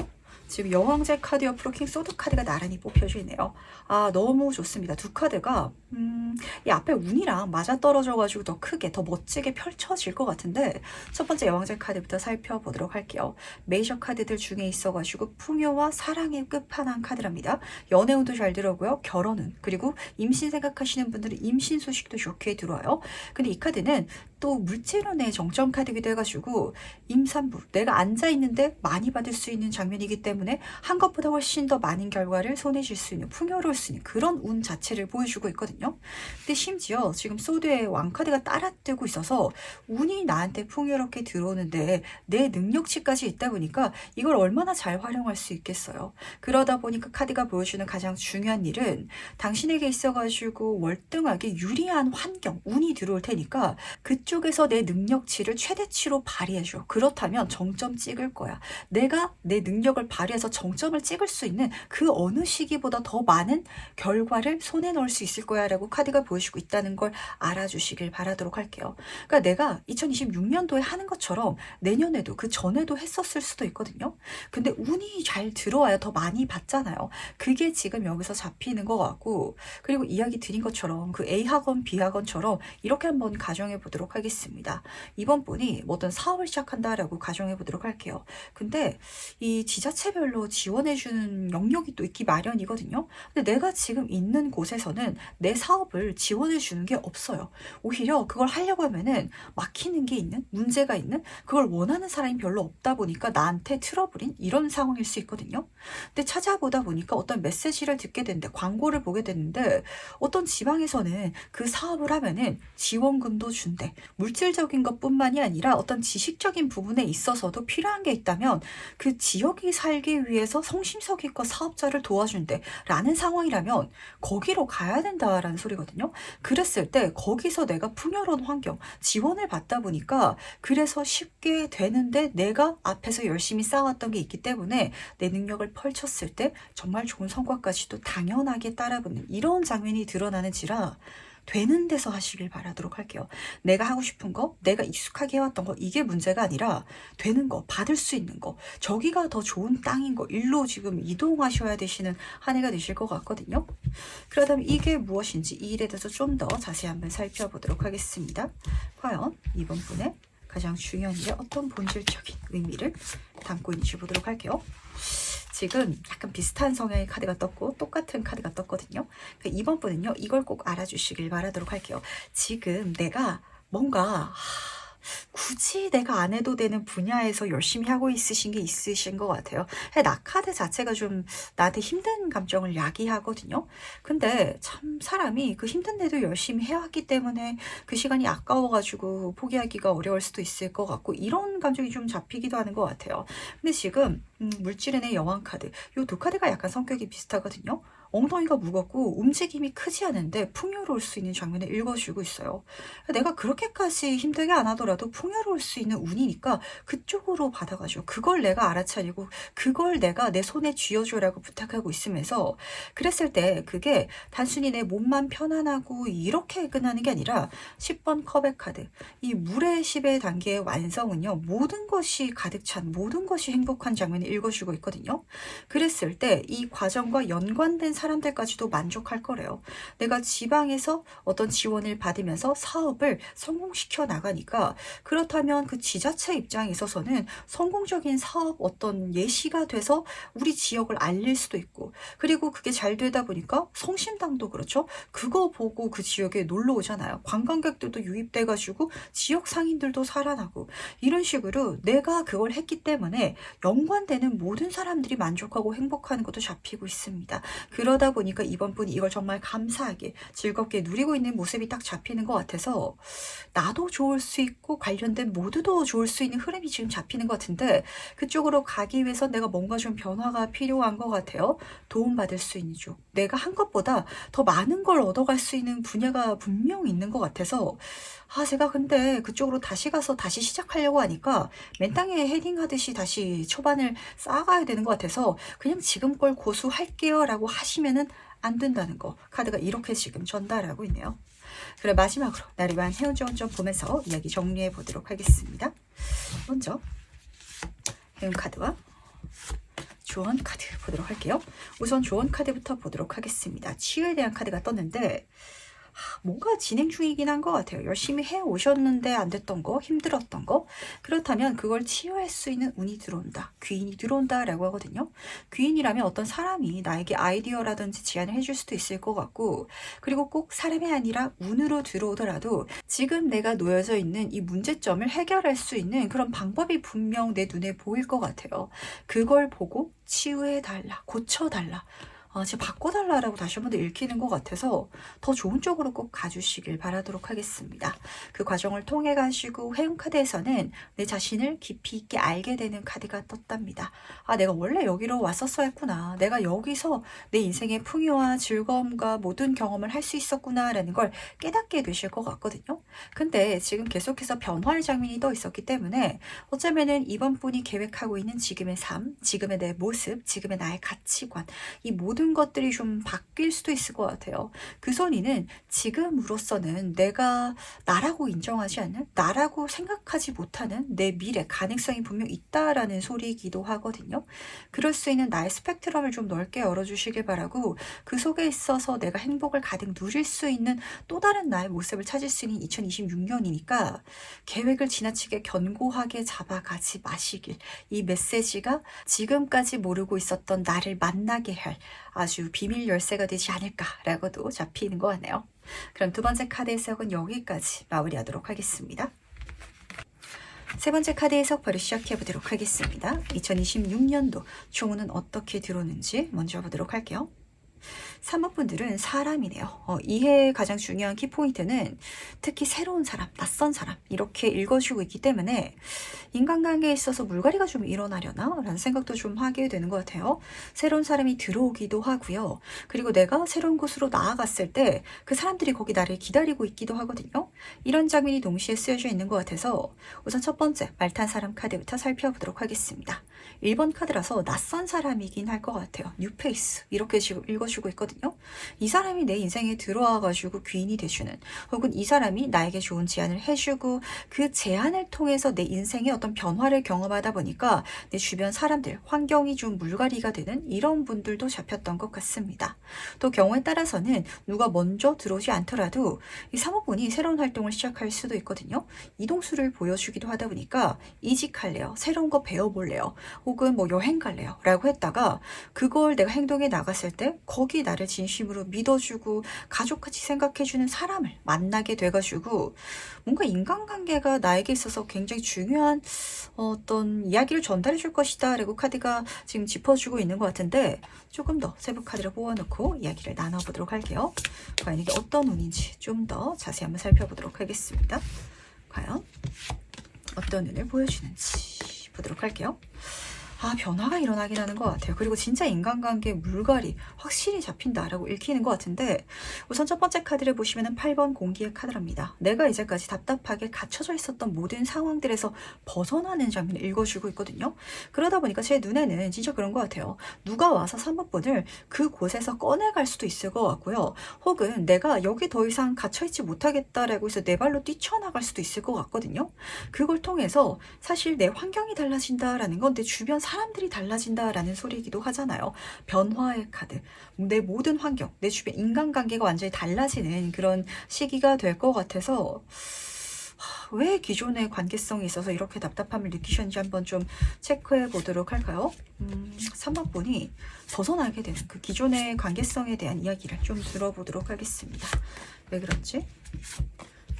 S1: 지금 여왕제 카드 옆으로 킹 소드 카드가 나란히 뽑혀져 있네요. 아, 너무 좋습니다. 두 카드가 이 앞에 운이랑 맞아떨어져가지고 더 크게, 더 멋지게 펼쳐질 것 같은데, 첫 번째 여왕제 카드부터 살펴보도록 할게요. 메이저 카드들 중에 있어가지고 풍요와 사랑의 끝판왕 카드랍니다. 연애운도 잘 들어오고요. 결혼운, 그리고 임신 생각하시는 분들은 임신 소식도 좋게 들어와요. 근데 이 카드는 또 물질운의 정점 카드기도 해가지고 임산부, 내가 앉아있는데 많이 받을 수 있는 장면이기 때문에 한 것보다 훨씬 더 많은 결과를 손에 쥘 수 있는, 풍요로울 수 있는 그런 운 자체를 보여주고 있거든요. 근데 심지어 지금 소드의 왕카드가 따라뜨고 있어서 운이 나한테 풍요롭게 들어오는데 내 능력치까지 있다 보니까 이걸 얼마나 잘 활용할 수 있겠어요. 그러다 보니까 카드가 보여주는 가장 중요한 일은 당신에게 있어가지고 월등하게 유리한 환경, 운이 들어올 테니까 그쪽에서 내 능력치를 최대치로 발휘해줘. 그렇다면 정점 찍을 거야. 내가 내 능력을 발휘해서 정점을 찍을 수 있는 그 어느 시기보다 더 많은 결과를 손에 넣을 수 있을 거야 라고 카드가 보여주고 있다는 걸 알아주시길 바라도록 할게요. 그러니까 내가 2026년도에 하는 것처럼 내년에도 그 전에도 했었을 수도 있거든요. 근데 운이 잘 들어와야 더 많이 받잖아요. 그게 지금 여기서 잡히는 것 같고, 그리고 이야기 드린 것처럼 그 A학원, B학원처럼 이렇게 한번 가정해 보도록 하겠습니다. 이번 분이 뭐 어떤 사업을 시작한다라고 가정해 보도록 할게요. 근데 이 지자체별로 지원해주는 영역이 또 있기 마련이거든요. 근데 내가 지금 있는 곳에서는 내 사업을 지원해주는 게 없어요. 오히려 그걸 하려고 하면은 막히는 게 있는, 문제가 있는, 그걸 원하는 사람이 별로 없다 보니까 나한테 트러블인 이런 상황일 수 있거든요. 근데 찾아보다 보니까 어떤 메시지를 듣게 됐는데, 광고를 보게 됐는데 어떤 지방에서는 그 사업을 하면은 지원금도 준대. 물질적인 것뿐만이 아니라 어떤 지식적인 부분에 있어서도 필요한 게 있다면 그 지역이 살기 위해서 성심성의껏 사업자를 도와준대 라는 상황이라면 거기로 가야 된다라는 소리거든요. 그랬을 때 거기서 내가 풍요로운 환경, 지원을 받다 보니까 그래서 쉽게 되는데, 내가 앞에서 열심히 쌓아왔던 게 있기 때문에 내 능력을 펼쳤을 때 정말 좋은 성과까지도 당연하게 따라붙는 이런 장면이 드러나는지라 되는 데서 하시길 바라도록 할게요. 내가 하고 싶은 거, 내가 익숙하게 해왔던 거, 이게 문제가 아니라 되는 거, 받을 수 있는 거, 저기가 더 좋은 땅인 거, 일로 지금 이동하셔야 되시는 한 해가 되실 것 같거든요. 그렇다면 이게 무엇인지 이 일에 대해서 좀 더 자세히 한번 살펴보도록 하겠습니다. 과연 이번 분의 가장 중요한 일에 어떤 본질적인 의미를 담고 있는지 보도록 할게요. 지금 약간 비슷한 성향의 카드가 떴고 똑같은 카드가 떴거든요. 그러니까 이번 분은요, 이걸 꼭 알아주시길 바라도록 할게요. 지금 내가 뭔가 굳이 내가 안 해도 되는 분야에서 열심히 하고 있으신 게 있으신 것 같아요. 나 카드 자체가 좀 나한테 힘든 감정을 야기하거든요. 근데 참 사람이 그 힘든데도 열심히 해왔기 때문에 그 시간이 아까워가지고 포기하기가 어려울 수도 있을 것 같고, 이런 감정이 좀 잡히기도 하는 것 같아요. 근데 지금 물질은의 여왕 카드. 이 두 카드가 약간 성격이 비슷하거든요. 엉덩이가 무겁고 움직임이 크지 않은데 풍요로울 수 있는 장면을 읽어주고 있어요. 내가 그렇게까지 힘들게 안 하더라도 풍요로울 수 있는 운이니까 그쪽으로 받아가지고 그걸 내가 알아차리고 그걸 내가 내 손에 쥐어줘라고 부탁하고 있으면서 그랬을 때 그게 단순히 내 몸만 편안하고 이렇게 끝나는 게 아니라 10번 컵의 카드. 이 물의 10의 단계의 완성은요. 모든 것이 가득 찬 모든 것이 행복한 장면을 읽어주고 있거든요. 그랬을 때 이 과정과 연관된 사람들까지도 만족할 거래요. 내가 지방에서 어떤 지원을 받으면서 사업을 성공시켜 나가니까 그렇다면 그 지자체 입장에 있어서는 성공적인 사업 어떤 예시가 돼서 우리 지역을 알릴 수도 있고 그리고 그게 잘 되다 보니까 성심당도 그렇죠. 그거 보고 그 지역에 놀러 오잖아요. 관광객들도 유입돼가지고 지역 상인들도 살아나고 이런 식으로 내가 그걸 했기 때문에 연관되는 모든 사람들이 만족하고 행복하는 것도 잡히고 있습니다. 그러다 보니까 이번 분이 이걸 정말 감사하게 즐겁게 누리고 있는 모습이 딱 잡히는 것 같아서 나도 좋을 수 있고 관련된 모두도 좋을 수 있는 흐름이 지금 잡히는 것 같은데 그쪽으로 가기 위해서 내가 뭔가 좀 변화가 필요한 것 같아요. 도움받을 수 있는 쪽. 내가 한 것보다 더 많은 걸 얻어갈 수 있는 분야가 분명 있는 것 같아서 제가 근데 그쪽으로 다시 가서 다시 시작하려고 하니까 맨 땅에 헤딩하듯이 다시 초반을 쌓아가야 되는 것 같아서 그냥 지금 걸 고수할게요 라고 하시면은 안 된다는 거 카드가 이렇게 지금 전달하고 있네요. 그래 마지막으로 나를 위한 해운조언 좀 보면서 이야기 정리해 보도록 하겠습니다. 먼저 해운 카드와 조언 카드 보도록 할게요. 우선 조언 카드부터 보도록 하겠습니다. 치유에 대한 카드가 떴는데 뭔가 진행 중이긴 한 것 같아요. 열심히 해오셨는데 안 됐던 거, 힘들었던 거. 그렇다면 그걸 치유할 수 있는 운이 들어온다. 귀인이 들어온다 라고 하거든요. 귀인이라면 어떤 사람이 나에게 아이디어라든지 제안을 해줄 수도 있을 것 같고 그리고 꼭 사람이 아니라 운으로 들어오더라도 지금 내가 놓여져 있는 이 문제점을 해결할 수 있는 그런 방법이 분명 내 눈에 보일 것 같아요. 그걸 보고 치유해달라, 고쳐달라. 지금 바꿔달라고 다시 한 번 더 읽히는 것 같아서 더 좋은 쪽으로 꼭 가주시길 바라도록 하겠습니다. 그 과정을 통해 가지고 회운카드에서는 내 자신을 깊이 있게 알게 되는 카드가 떴답니다. 내가 원래 여기로 왔었어야 했구나. 내가 여기서 내 인생의 풍요와 즐거움과 모든 경험을 할 수 있었구나 라는 걸 깨닫게 되실 것 같거든요. 근데 지금 계속해서 변화의 장면이 떠 있었기 때문에 어쩌면은 이번 분이 계획하고 있는 지금의 삶, 지금의 내 모습, 지금의 나의 가치관 이 모든 것들이 좀 바뀔 수도 있을 것 같아요. 그 선의는 지금으로서는 내가 나라고 인정하지 않는 나라고 생각하지 못하는 내 미래 가능성이 분명 있다라는 소리이기도 하거든요. 그럴 수 있는 나의 스펙트럼을 좀 넓게 열어주시길 바라고 그 속에 있어서 내가 행복을 가득 누릴 수 있는 또 다른 나의 모습을 찾을 수 있는 2026년이니까 계획을 지나치게 견고하게 잡아가지 마시길. 이 메시지가 지금까지 모르고 있었던 나를 만나게 할 아주 비밀 열쇠가 되지 않을까라고도 잡히는 것 같네요. 그럼 두 번째 카드 해석은 여기까지 마무리하도록 하겠습니다. 세 번째 카드 해석 바로 시작해 보도록 하겠습니다. 2026년도 총운은 어떻게 들어오는지 먼저 보도록 할게요. 3번 분들은 사람이네요. 이해의 가장 중요한 키포인트는 특히 새로운 사람, 낯선 사람 이렇게 읽어주고 있기 때문에 인간관계에 있어서 물갈이가 좀 일어나려나? 라는 생각도 좀 하게 되는 것 같아요. 새로운 사람이 들어오기도 하고요. 그리고 내가 새로운 곳으로 나아갔을 때 그 사람들이 거기 나를 기다리고 있기도 하거든요. 이런 장면이 동시에 쓰여져 있는 것 같아서 우선 첫 번째 말탄 사람 카드부터 살펴보도록 하겠습니다. 1번 카드라서 낯선 사람이긴 할 것 같아요. 뉴페이스 이렇게 지금 읽어주고 있거든요. 이 사람이 내 인생에 들어와가지고 귀인이 돼주는 혹은 이 사람이 나에게 좋은 제안을 해주고 그 제안을 통해서 내 인생의 어떤 변화를 경험하다 보니까 내 주변 사람들, 환경이 좀 물갈이가 되는 이런 분들도 잡혔던 것 같습니다. 또 경우에 따라서는 누가 먼저 들어오지 않더라도 이 사모분이 새로운 활동을 시작할 수도 있거든요. 이동수를 보여주기도 하다 보니까 이직할래요? 새로운 거 배워볼래요? 혹은 뭐 여행 갈래요? 라고 했다가 그걸 내가 행동에 나갔을 때 거기 나를 진심으로 믿어주고 가족같이 생각해주는 사람을 만나게 돼가지고 뭔가 인간관계가 나에게 있어서 굉장히 중요한 어떤 이야기를 전달해 줄 것이다 라고 카드가 지금 짚어주고 있는 것 같은데 조금 더 세부 카드를 모아놓고 이야기를 나눠보도록 할게요. 과연 이게 어떤 운인지 좀 더 자세히 한번 살펴보도록 하겠습니다. 과연 어떤 운을 보여주는지 보도록 할게요. 변화가 일어나긴 하는 것 같아요. 그리고 진짜 인간관계 물갈이 확실히 잡힌다라고 읽히는 것 같은데, 우선 첫 번째 카드를 보시면은 8번 공기의 카드랍니다. 내가 이제까지 답답하게 갇혀져 있었던 모든 상황들에서 벗어나는 장면을 읽어주고 있거든요. 그러다 보니까 제 눈에는 진짜 그런 것 같아요. 누가 와서 3번 분을 그곳에서 꺼내갈 수도 있을 것 같고요. 혹은 내가 여기 더 이상 갇혀있지 못하겠다라고 해서 내 발로 뛰쳐나갈 수도 있을 것 같거든요. 그걸 통해서 사실 내 환경이 달라진다라는 건 내 주변 사람들이 달라진다라는 소리이기도 하잖아요. 변화의 카드. 내 모든 환경, 내 주변 인간관계가 완전히 달라지는 그런 시기가 될 것 같아서, 왜 기존의 관계성에 있어서 이렇게 답답함을 느끼셨는지 한번 좀 체크해 보도록 할까요? 3번 분이 벗어나게 되는 그 기존의 관계성에 대한 이야기를 좀 들어보도록 하겠습니다. 왜 그런지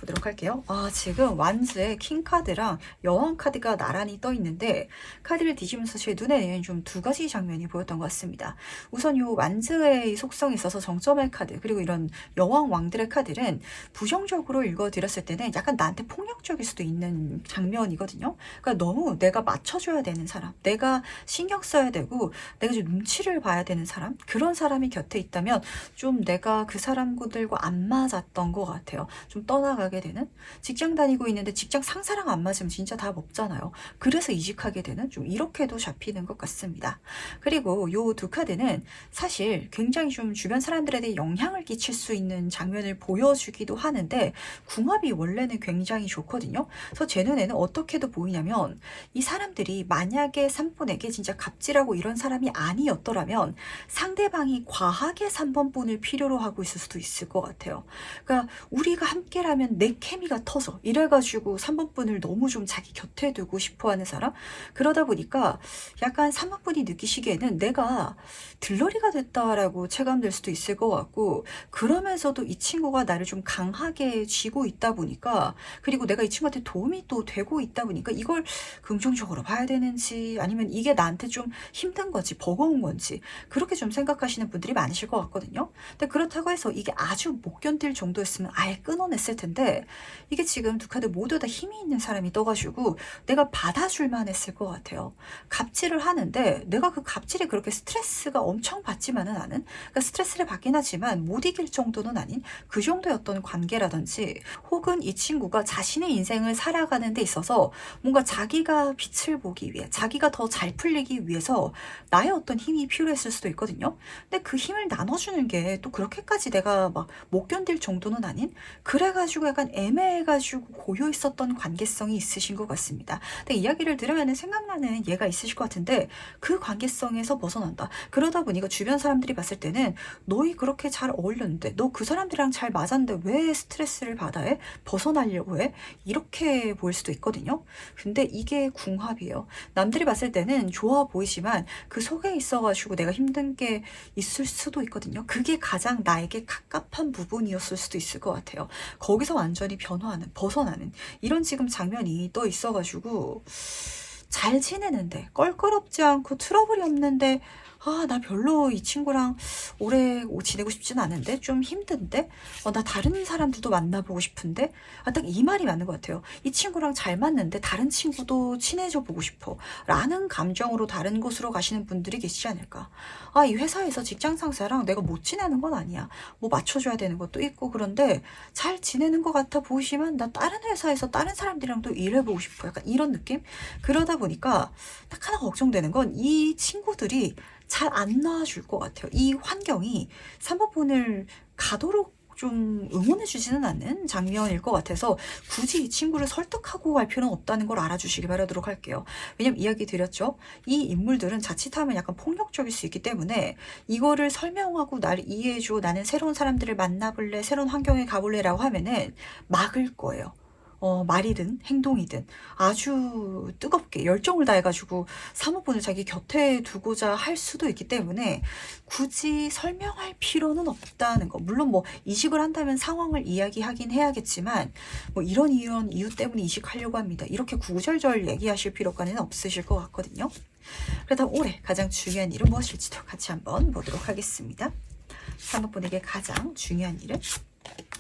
S1: 보도록 할게요. 지금 완즈의 킹카드랑 여왕카드가 나란히 떠 있는데, 카드를 뒤지면서 제 눈에는 좀 두 가지 장면이 보였던 것 같습니다. 우선 요 완즈의 속성에 있어서 정점의 카드, 그리고 이런 여왕 왕들의 카드는 부정적으로 읽어드렸을 때는 약간 나한테 폭력적일 수도 있는 장면이거든요. 그러니까 너무 내가 맞춰줘야 되는 사람, 내가 신경 써야 되고 내가 좀 눈치를 봐야 되는 사람, 그런 사람이 곁에 있다면 좀 내가 그 사람들과 안 맞았던 것 같아요. 좀 떠나가게 되는, 직장 다니고 있는데 직장 상사랑 안 맞으면 진짜 답 없잖아요. 그래서 이직하게 되는, 좀 이렇게도 잡히는 것 같습니다. 그리고 요 두 카드는 사실 굉장히 좀 주변 사람들에 대해 영향을 끼칠 수 있는 장면을 보여주기도 하는데, 궁합이 원래는 굉장히 좋거든요. 그래서 제 눈에는 어떻게도 보이냐면, 이 사람들이 만약에 3분에게 진짜 갑질하고 이런 사람이 아니었더라면 상대방이 과하게 3번 분을 필요로 하고 있을 수도 있을 것 같아요. 그러니까 우리가 함께라면 내 케미가 터져, 이래가지고 3번 분을 너무 좀 자기 곁에 두고 싶어하는 사람. 그러다 보니까 약간 3번 분이 느끼시기에는 내가 들러리가 됐다라고 체감될 수도 있을 것 같고, 그러면서도 이 친구가 나를 좀 강하게 쥐고 있다 보니까, 그리고 내가 이 친구한테 도움이 또 되고 있다 보니까 이걸 긍정적으로 봐야 되는지, 아니면 이게 나한테 좀 힘든 건지 버거운 건지, 그렇게 좀 생각하시는 분들이 많으실 것 같거든요. 근데 그렇다고 해서 이게 아주 못 견딜 정도였으면 아예 끊어냈을 텐데, 이게 지금 두 카드 모두 다 힘이 있는 사람이 떠가지고 내가 받아줄만 했을 것 같아요. 갑질을 하는데 내가 그 갑질에 그렇게 스트레스가 엄청 받지만은 않은, 그러니까 스트레스를 받긴 하지만 못 이길 정도는 아닌 그 정도였던 관계라든지, 혹은 이 친구가 자신의 인생을 살아가는 데 있어서 뭔가 자기가 빛을 보기 위해, 자기가 더 잘 풀리기 위해서 나의 어떤 힘이 필요했을 수도 있거든요. 근데 그 힘을 나눠주는 게 또 그렇게까지 내가 막 못 견딜 정도는 아닌, 그래가지고 약간 애매해가지고 고여 있었던 관계성이 있으신 것 같습니다. 근데 이야기를 들으면 생각나는 예가 있으실 것 같은데, 그 관계성에서 벗어난다. 그러다 보니까 주변 사람들이 봤을 때는 너희 그렇게 잘 어울렸는데, 너 그 사람들이랑 잘 맞았는데 왜 스트레스를 받아 해? 벗어나려고 해? 이렇게 보일 수도 있거든요. 근데 이게 궁합이에요. 남들이 봤을 때는 좋아 보이지만 그 속에 있어가지고 내가 힘든 게 있을 수도 있거든요. 그게 가장 나에게 갑갑한 부분이었을 수도 있을 것 같아요. 거기서 완전히 변화하는, 벗어나는 이런 지금 장면이 떠 있어가지고, 잘 지내는데 껄끄럽지 않고 트러블이 없는데, 나 별로 이 친구랑 오래 지내고 싶진 않은데, 좀 힘든데, 나 다른 사람들도 만나보고 싶은데, 딱 이 말이 맞는 것 같아요. 이 친구랑 잘 맞는데 다른 친구도 친해져 보고 싶어 라는 감정으로 다른 곳으로 가시는 분들이 계시지 않을까. 이 회사에서 직장 상사랑 내가 못 지내는 건 아니야, 뭐 맞춰줘야 되는 것도 있고, 그런데 잘 지내는 것 같아 보이지만 나 다른 회사에서 다른 사람들이랑도 일해보고 싶어, 약간 이런 느낌. 그러다 보니까 딱 하나 걱정되는 건, 이 친구들이 잘 안 놔줄 것 같아요. 이 환경이 3번 분을 가도록 좀 응원해주지는 않는 장면일 것 같아서, 굳이 이 친구를 설득하고 갈 필요는 없다는 걸 알아주시기 바라도록 할게요. 왜냐면 이야기 드렸죠. 이 인물들은 자칫하면 약간 폭력적일 수 있기 때문에, 이거를 설명하고 나를 이해해줘, 나는 새로운 사람들을 만나볼래, 새로운 환경에 가볼래 라고 하면은 막을 거예요. 말이든 행동이든 아주 뜨겁게 열정을 다해가지고 사모분을 자기 곁에 두고자 할 수도 있기 때문에, 굳이 설명할 필요는 없다는 거. 물론 뭐 이직을 한다면 상황을 이야기하긴 해야겠지만, 뭐 이런 이유 때문에 이직하려고 합니다, 이렇게 구절절 얘기하실 필요까지는 없으실 것 같거든요. 그렇다면 올해 가장 중요한 일은 무엇일지도 같이 한번 보도록 하겠습니다. 3번분에게 가장 중요한 일은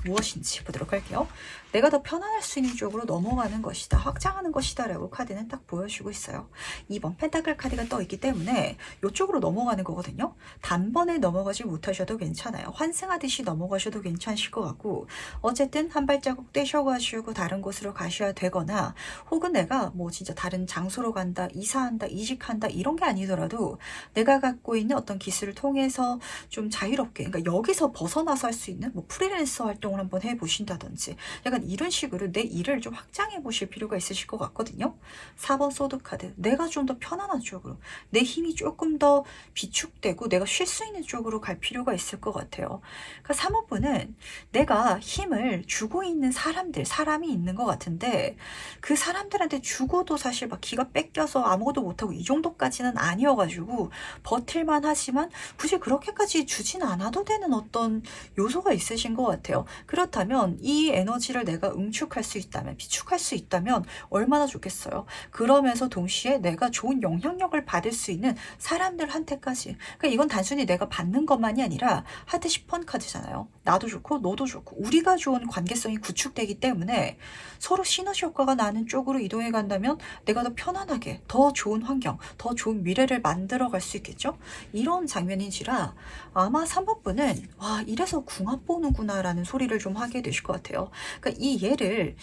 S1: 무엇인지 보도록 할게요. 내가 더 편안할 수 있는 쪽으로 넘어가는 것이다. 확장하는 것이다. 라고 카드는 딱 보여주고 있어요. 2번 펜타클 카드가 떠있기 때문에 이쪽으로 넘어가는 거거든요. 단번에 넘어가지 못하셔도 괜찮아요. 환승하듯이 넘어가셔도 괜찮으실 것 같고 어쨌든 한 발자국 떼셔가지고 다른 곳으로 가셔야 되거나 혹은 내가 뭐 진짜 다른 장소로 간다, 이사한다, 이직한다 이런 게 아니더라도 내가 갖고 있는 어떤 기술을 통해서 좀 자유롭게 그러니까 여기서 벗어나서 할 수 있는 뭐 프리랜서 활동을 한번 해보신다든지 약간 이런 식으로 내 일을 좀 확장해 보실 필요가 있으실 것 같거든요. 4번 소드 카드 내가 좀 더 편안한 쪽으로 내 힘이 조금 더 비축되고 내가 쉴 수 있는 쪽으로 갈 필요가 있을 것 같아요. 그러니까 3번분은 내가 힘을 주고 있는 사람이 있는 것 같은데 그 사람들한테 주고도 사실 막 기가 뺏겨서 아무것도 못하고 이 정도까지는 아니어가지고 버틸만 하지만 굳이 그렇게까지 주진 않아도 되는 어떤 요소가 있으신 것 같아요. 그렇다면 이 에너지를 내가 응축할 수 있다면 비축할 수 있다면 얼마나 좋겠어요. 그러면서 동시에 내가 좋은 영향력을 받을 수 있는 사람들한테까지 그러니까 이건 단순히 내가 받는 것만이 아니라 하트 10번 카드잖아요. 나도 좋고 너도 좋고 우리가 좋은 관계성이 구축되기 때문에 서로 시너지 효과가 나는 쪽으로 이동해 간다면 내가 더 편안하게 더 좋은 환경 더 좋은 미래를 만들어 갈 수 있겠죠. 이런 장면인지라 아마 3번분은 와 이래서 궁합 보는구나 라는 소리를 좀 하게 되실 것 같아요. 그러니까 이 예를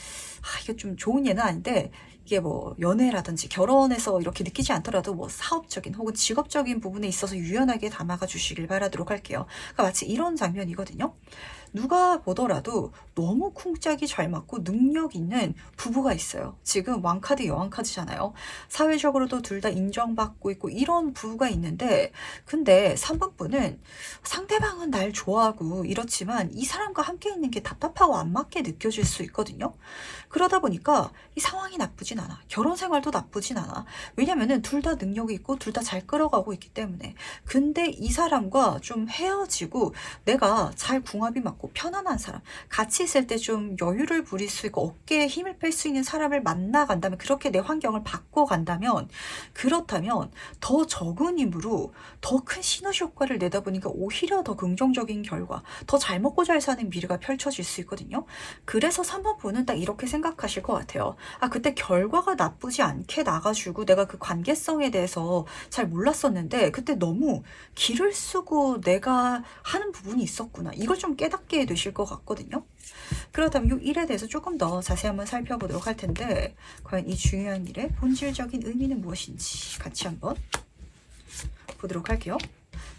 S1: 이게 좀 좋은 예는 아닌데 이게 뭐 연애라든지 결혼해서 이렇게 느끼지 않더라도 뭐 사업적인 혹은 직업적인 부분에 있어서 유연하게 담아가 주시길 바라도록 할게요. 그러니까 마치 이런 장면이거든요. 누가 보더라도 너무 쿵짝이 잘 맞고 능력 있는 부부가 있어요. 지금 왕카드 여왕카드잖아요. 사회적으로도 둘 다 인정받고 있고 이런 부부가 있는데 근데 3번분은 상대방은 날 좋아하고 이렇지만 이 사람과 함께 있는 게 답답하고 안 맞게 느껴질 수 있거든요. 그러다 보니까 이 상황이 나쁘진 않아. 결혼 생활도 나쁘진 않아. 왜냐면은 둘 다 능력이 있고 둘 다 잘 끌어가고 있기 때문에. 근데 이 사람과 좀 헤어지고 내가 잘 궁합이 맞고 편안한 사람, 같이 있을 때 좀 여유를 부릴 수 있고 어깨에 힘을 뺄 수 있는 사람을 만나간다면 그렇게 내 환경을 바꿔간다면 그렇다면 더 적은 힘으로 더 큰 시너지 효과를 내다 보니까 오히려 더 긍정적인 결과, 더 잘 먹고 잘 사는 미래가 펼쳐질 수 있거든요. 그래서 3번분은 딱 이렇게 생각하실 것 같아요. 아 그때 결과가 나쁘지 않게 나가지고 내가 그 관계성에 대해서 잘 몰랐었는데 그때 너무 기를 쓰고 내가 하는 부분이 있었구나. 이걸 좀 깨닫게 되실 것 같거든요. 그렇다면 이 일에 대해서 조금 더 자세히 한번 살펴보도록 할 텐데 과연 이 중요한 일의 본질적인 의미는 무엇인지 같이 한번 보도록 할게요.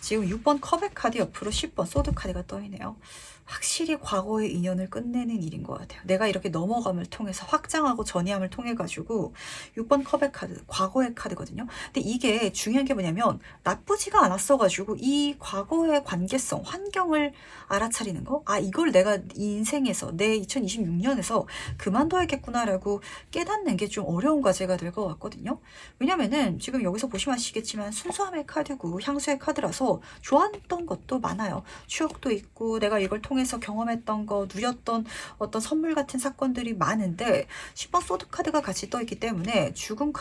S1: 지금 6번 컵의 카드 옆으로 10번 소드 카드가 떠있네요. 확실히 과거의 인연을 끝내는 일인 것 같아요. 내가 이렇게 넘어감을 통해서 확장하고 전이함을 통해 가지고 6번 컵의 카드, 과거의 카드거든요. 근데 이게 중요한 게 뭐냐면 나쁘지가 않았어 가지고 이 과거의 관계성, 환경을 알아차리는 거. 아 이걸 내가 이 인생에서 내 2026년에서 그만둬야겠구나라고 깨닫는 게 좀 어려운 과제가 될 것 같거든요. 왜냐면은 지금 여기서 보시면 아시겠지만 순수함의 카드고 향수의 카드라서 좋았던 것도 많아요. 추억도 있고 내가 이걸 통해서 경험했던 거, 누렸던 어떤 선물 같은 사건들이 많은데 10번 소드 카드가 같이 떠있기 때문에 죽음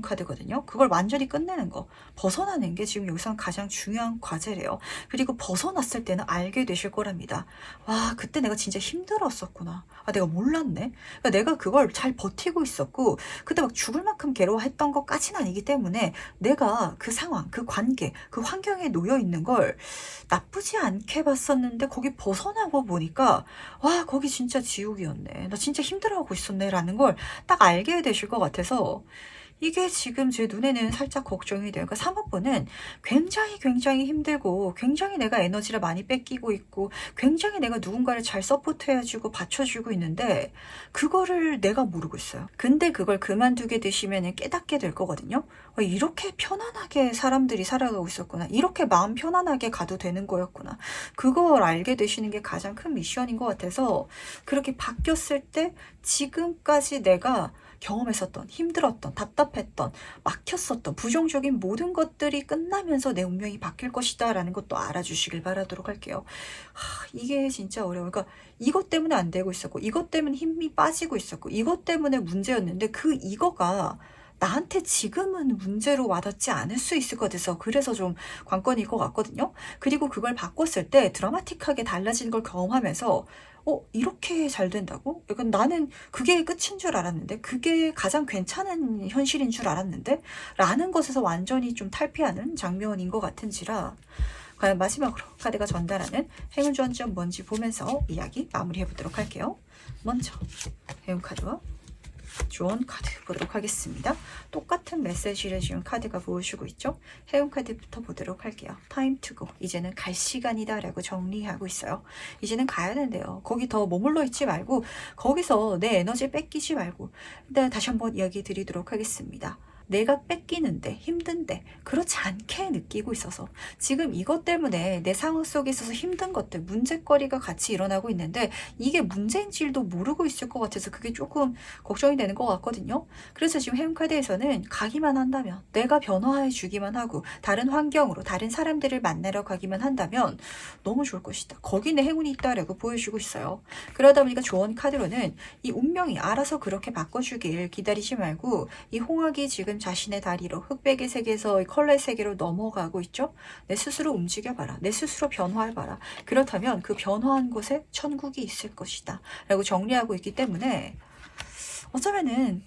S1: 카드거든요. 그걸 완전히 끝내는 거, 벗어나는 게 지금 여기서 가장 중요한 과제래요. 그리고 벗어났을 때는 알게 되실 거랍니다. 와 그때 내가 진짜 힘들었었구나. 아 내가 몰랐네. 그러니까 내가 그걸 잘 버티고 있었고 그때 막 죽을 만큼 괴로워했던 것까지는 아니기 때문에 내가 그 상황, 그 관계, 그 환경에 놓여 있는 걸 나쁘지 않게 봤었는데 거기 벗어나고 보니까 와 거기 진짜 지옥이었네. 나 진짜 힘들어하고 있었네 라는 걸 딱 알게 되실 것 같아서 이게 지금 제 눈에는 살짝 걱정이 돼요. 그러니까 3번은 굉장히 힘들고 굉장히 내가 에너지를 많이 뺏기고 있고 굉장히 내가 누군가를 잘 서포트해주고 받쳐주고 있는데 그거를 내가 모르고 있어요. 근데 그걸 그만두게 되시면 깨닫게 될 거거든요. 이렇게 편안하게 사람들이 살아가고 있었구나. 이렇게 마음 편안하게 가도 되는 거였구나. 그걸 알게 되시는 게 가장 큰 미션인 것 같아서 그렇게 바뀌었을 때 지금까지 내가 경험했었던 힘들었던 답답했던 막혔었던 부정적인 모든 것들이 끝나면서 내 운명이 바뀔 것이다 라는 것도 알아주시길 바라도록 할게요. 이게 진짜 어려워요. 그러니까 이것 때문에 안 되고 있었고 이것 때문에 힘이 빠지고 있었고 이것 때문에 문제였는데 그 이거가 나한테 지금은 문제로 와닿지 않을 수 있을 것 같아서 그래서 좀 관건일 것 같거든요. 그리고 그걸 바꿨을 때 드라마틱하게 달라진 걸 경험하면서 이렇게 잘 된다고? 약간 나는 그게 끝인 줄 알았는데, 그게 가장 괜찮은 현실인 줄 알았는데, 라는 것에서 완전히 좀 탈피하는 장면인 것 같은지라, 과연 마지막으로 카드가 전달하는 행운 주안점 뭔지 보면서 이야기 마무리해 보도록 할게요. 먼저 행운 카드와 조언 카드 보도록 하겠습니다. 똑같은 메시지를 지금 카드가 보여주고 있죠. 해운 카드부터 보도록 할게요. Time to go. 이제는 갈 시간이다 라고 정리하고 있어요. 이제는 가야 된대요. 거기 더 머물러 있지 말고 거기서 내 에너지 뺏기지 말고. 일단 다시 한번 이야기 드리도록 하겠습니다. 내가 뺏기는데 힘든데 그렇지 않게 느끼고 있어서 지금 이것 때문에 내 상황 속에 있어서 힘든 것들 문제거리가 같이 일어나고 있는데 이게 문제인지도 모르고 있을 것 같아서 그게 조금 걱정이 되는 것 같거든요. 그래서 지금 해운카드에서는 가기만 한다면 내가 변화해 주기만 하고 다른 환경으로 다른 사람들을 만나러 가기만 한다면 너무 좋을 것이다. 거기 내 행운이 있다라고 보여주고 있어요. 그러다 보니까 조언 카드로는 이 운명이 알아서 그렇게 바꿔주길 기다리지 말고 이 홍학이 지금 자신의 다리로 흑백의 세계에서 컬러의 세계로 넘어가고 있죠. 내 스스로 움직여봐라. 내 스스로 변화해봐라. 그렇다면 그 변화한 곳에 천국이 있을 것이다 라고 정리하고 있기 때문에 어쩌면은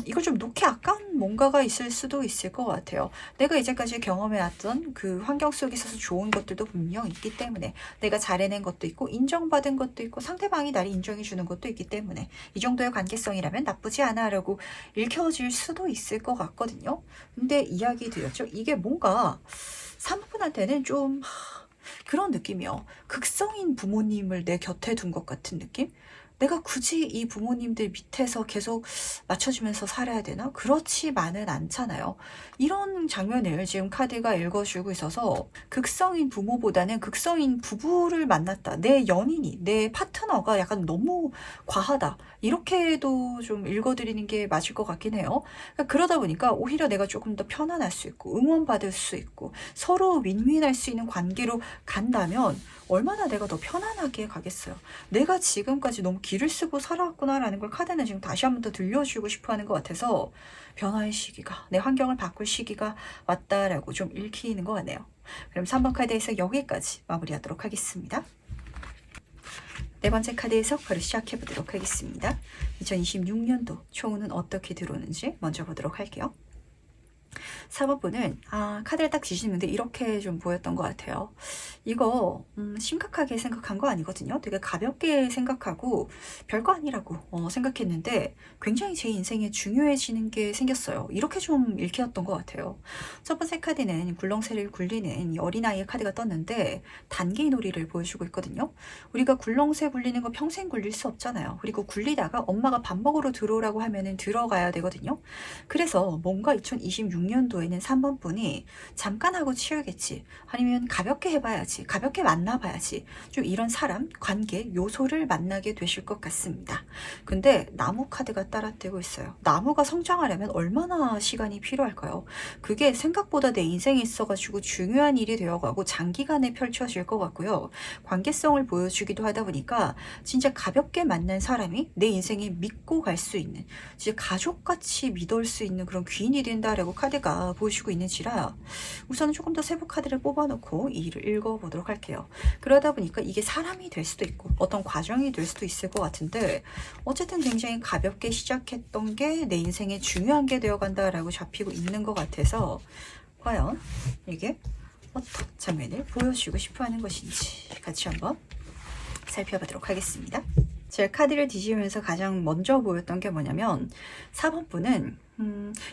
S1: 이걸 좀 놓기 아까운 뭔가가 있을 수도 있을 것 같아요. 내가 이제까지 경험해왔던 그 환경 속에 있어서 좋은 것들도 분명 있기 때문에 내가 잘해낸 것도 있고 인정받은 것도 있고 상대방이 나를 인정해주는 것도 있기 때문에 이 정도의 관계성이라면 나쁘지 않아 라고 읽혀질 수도 있을 것 같거든요. 근데 이야기 드렸죠. 이게 뭔가 사모분한테는 좀 그런 느낌이요. 극성인 부모님을 내 곁에 둔 것 같은 느낌? 내가 굳이 이 부모님들 밑에서 계속 맞춰주면서 살아야 되나? 그렇지만은 않잖아요. 이런 장면을 지금 카드가 읽어주고 있어서 극성인 부모보다는 극성인 부부를 만났다. 내 연인이, 내 파트너가 약간 너무 과하다. 이렇게도 좀 읽어드리는 게 맞을 것 같긴 해요. 그러다 보니까 오히려 내가 조금 더 편안할 수 있고 응원받을 수 있고 서로 윈윈할 수 있는 관계로 간다면 얼마나 내가 더 편안하게 가겠어요. 내가 지금까지 너무 기를 쓰고 살아왔구나라는 걸 카드는 지금 다시 한번 더 들려주고 싶어 하는 것 같아서 변화의 시기가, 내 환경을 바꿀 시기가 왔다라고 좀 읽히는 것 같네요. 그럼 3번 카드에서 여기까지 마무리하도록 하겠습니다. 네 번째 카드에서 바로 시작해 보도록 하겠습니다. 2026년도 총운은 어떻게 들어오는지 먼저 보도록 할게요. 4번 분은 카드를 딱 지시는데 이렇게 좀 보였던 것 같아요. 이거 심각하게 생각한 거 아니거든요. 되게 가볍게 생각하고 별거 아니라고 생각했는데 굉장히 제 인생에 중요해지는 게 생겼어요. 이렇게 좀 읽혔던 것 같아요. 첫 번째 카드는 굴렁쇠를 굴리는 이 어린아이의 카드가 떴는데 단기 놀이를 보여주고 있거든요. 우리가 굴렁쇠 굴리는 거 평생 굴릴 수 없잖아요. 그리고 굴리다가 엄마가 밥 먹으러 들어오라고 하면은 들어가야 되거든요. 그래서 뭔가 2026년도에는 3번 분이 잠깐 하고 치우겠지 아니면 가볍게 해봐야지 가볍게 만나봐야지 좀 이런 사람 관계 요소를 만나게 되실 것 같습니다. 근데 나무 카드가 따라뜨고 있어요. 나무가 성장하려면 얼마나 시간이 필요할까요? 그게 생각보다 내 인생에 있어가지고 중요한 일이 되어가고 장기간에 펼쳐질 것 같고요. 관계성을 보여주기도 하다 보니까 진짜 가볍게 만난 사람이 내 인생에 믿고 갈 수 있는 진짜 가족같이 믿을 수 있는 그런 귀인이 된다라고 카드가 보여주고 있는지라 우선은 조금 더 세부 카드를 뽑아놓고 이 일을 읽어보도록 할게요. 그러다 보니까 이게 사람이 될 수도 있고 어떤 과정이 될 수도 있을 것 같은데 어쨌든 굉장히 가볍게 시작했던 게 내 인생에 중요한 게 되어간다라고 잡히고 있는 것 같아서 과연 이게 어떤 장면을 보여주고 싶어하는 것인지 같이 한번 살펴보도록 하겠습니다. 제가 카드를 뒤지면서 가장 먼저 보였던 게 뭐냐면 4번 분은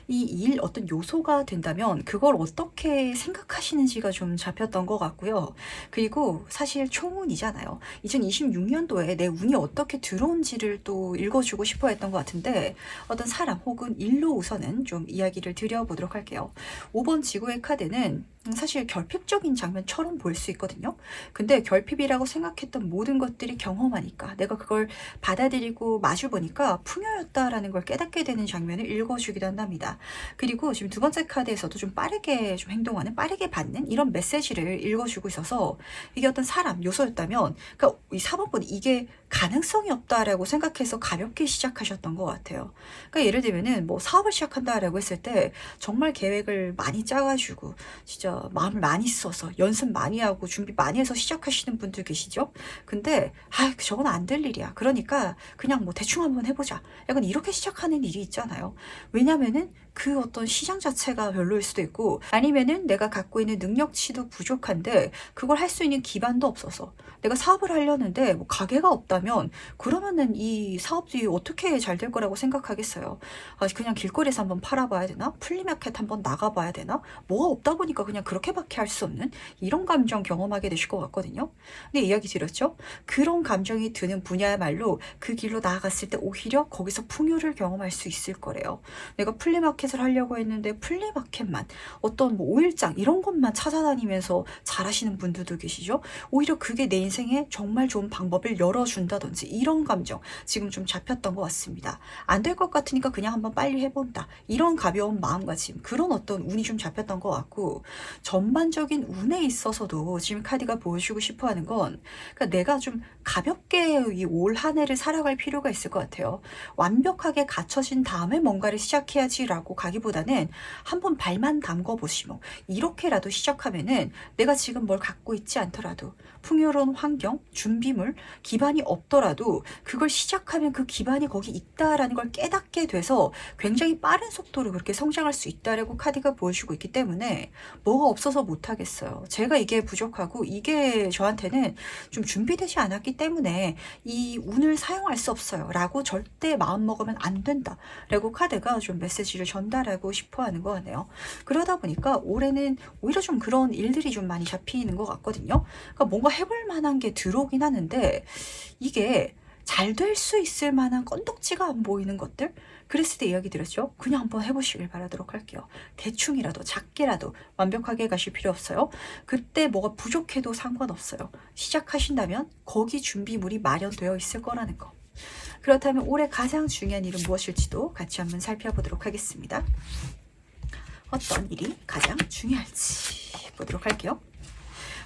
S1: 이 일 어떤 요소가 된다면 그걸 어떻게 생각하시는지가 좀 잡혔던 것 같고요. 그리고 사실 총운이잖아요. 2026년도에 내 운이 어떻게 들어온지를 또 읽어주고 싶어 했던 것 같은데 어떤 사람 혹은 일로 우선은 좀 이야기를 드려보도록 할게요. 5번 지구의 카드는 사실 결핍적인 장면처럼 보일 수 있거든요. 근데 결핍이라고 생각했던 모든 것들이 경험하니까 내가 그걸 받아들이고 마주보니까 풍요였다라는 걸 깨닫게 되는 장면을 읽어주기도 한답니다. 그리고 지금 두 번째 카드에서도 좀 빠르게 좀 행동하는 빠르게 받는 이런 메시지를 읽어주고 있어서 이게 어떤 사람 요소였다면 그러니까 이 4번분이 이게 가능성이 없다라고 생각해서 가볍게 시작하셨던 것 같아요. 그러니까 예를 들면은 뭐 사업을 시작한다라고 했을 때 정말 계획을 많이 짜가지고 진짜 마음을 많이 써서 연습 많이 하고 준비 많이 해서 시작하시는 분들 계시죠? 근데 저건 안 될 일이야. 그러니까 그냥 뭐 대충 한번 해보자. 약간 이렇게 시작하는 일이 있잖아요. 왜냐면은 그 어떤 시장 자체가 별로일 수도 있고, 아니면은 내가 갖고 있는 능력치도 부족한데 그걸 할 수 있는 기반도 없어서, 내가 사업을 하려는데 뭐 가게가 없다면 그러면은 이 사업이 어떻게 잘 될 거라고 생각하겠어요. 그냥 길거리에서 한번 팔아봐야 되나? 플리마켓 한번 나가봐야 되나? 뭐가 없다 보니까 그냥 그렇게밖에 할 수 없는 이런 감정 경험하게 되실 것 같거든요. 근데 이야기 드렸죠? 그런 감정이 드는 분야야말로 그 길로 나아갔을 때 오히려 거기서 풍요를 경험할 수 있을 거래요. 내가 플리마켓을 하려고 했는데 플리마켓만, 어떤 뭐 오일장 이런 것만 찾아다니면서 잘하시는 분들도 계시죠. 오히려 그게 내 인생에 정말 좋은 방법을 열어준다든지 이런 감정 지금 좀 잡혔던 것 같습니다. 안 될 것 같으니까 그냥 한번 빨리 해본다, 이런 가벼운 마음가짐, 그런 어떤 운이 좀 잡혔던 것 같고, 전반적인 운에 있어서도 지금 카드가 보여주고 싶어하는 건, 그러니까 내가 좀 가볍게 이 올 한 해를 살아갈 필요가 있을 것 같아요. 완벽하게 갖춰진 다음에 뭔가를 시작해야지라고 가기보다는 한번 발만 담궈 보시고 이렇게라도 시작하면은, 내가 지금 뭘 갖고 있지 않더라도 풍요로운 환경, 준비물, 기반이 없더라도 그걸 시작하면 그 기반이 거기 있다라는 걸 깨닫게 돼서 굉장히 빠른 속도로 그렇게 성장할 수 있다라고 카드가 보여주고 있기 때문에 뭐가 없어서 못하겠어요. 제가 이게 부족하고 이게 저한테는 좀 준비되지 않았기 때문에 이 운을 사용할 수 없어요 라고 절대 마음먹으면 안 된다 라고 카드가 좀 메시지를 전달하고 싶어 하는 거 같네요. 그러다 보니까 올해는 오히려 좀 그런 일들이 좀 많이 잡히는 것 같거든요. 그러니까 뭔가 해볼 만한 게 들어오긴 하는데 이게 잘 될 수 있을 만한 건덕지가 안 보이는 것들, 그랬을 때 이야기 드렸죠. 그냥 한번 해보시길 바라도록 할게요. 대충이라도 작게라도, 완벽하게 가실 필요 없어요. 그때 뭐가 부족해도 상관없어요. 시작하신다면 거기 준비물이 마련되어 있을 거라는 거. 그렇다면 올해 가장 중요한 일은 무엇일지도 같이 한번 살펴보도록 하겠습니다. 어떤 일이 가장 중요할지 보도록 할게요.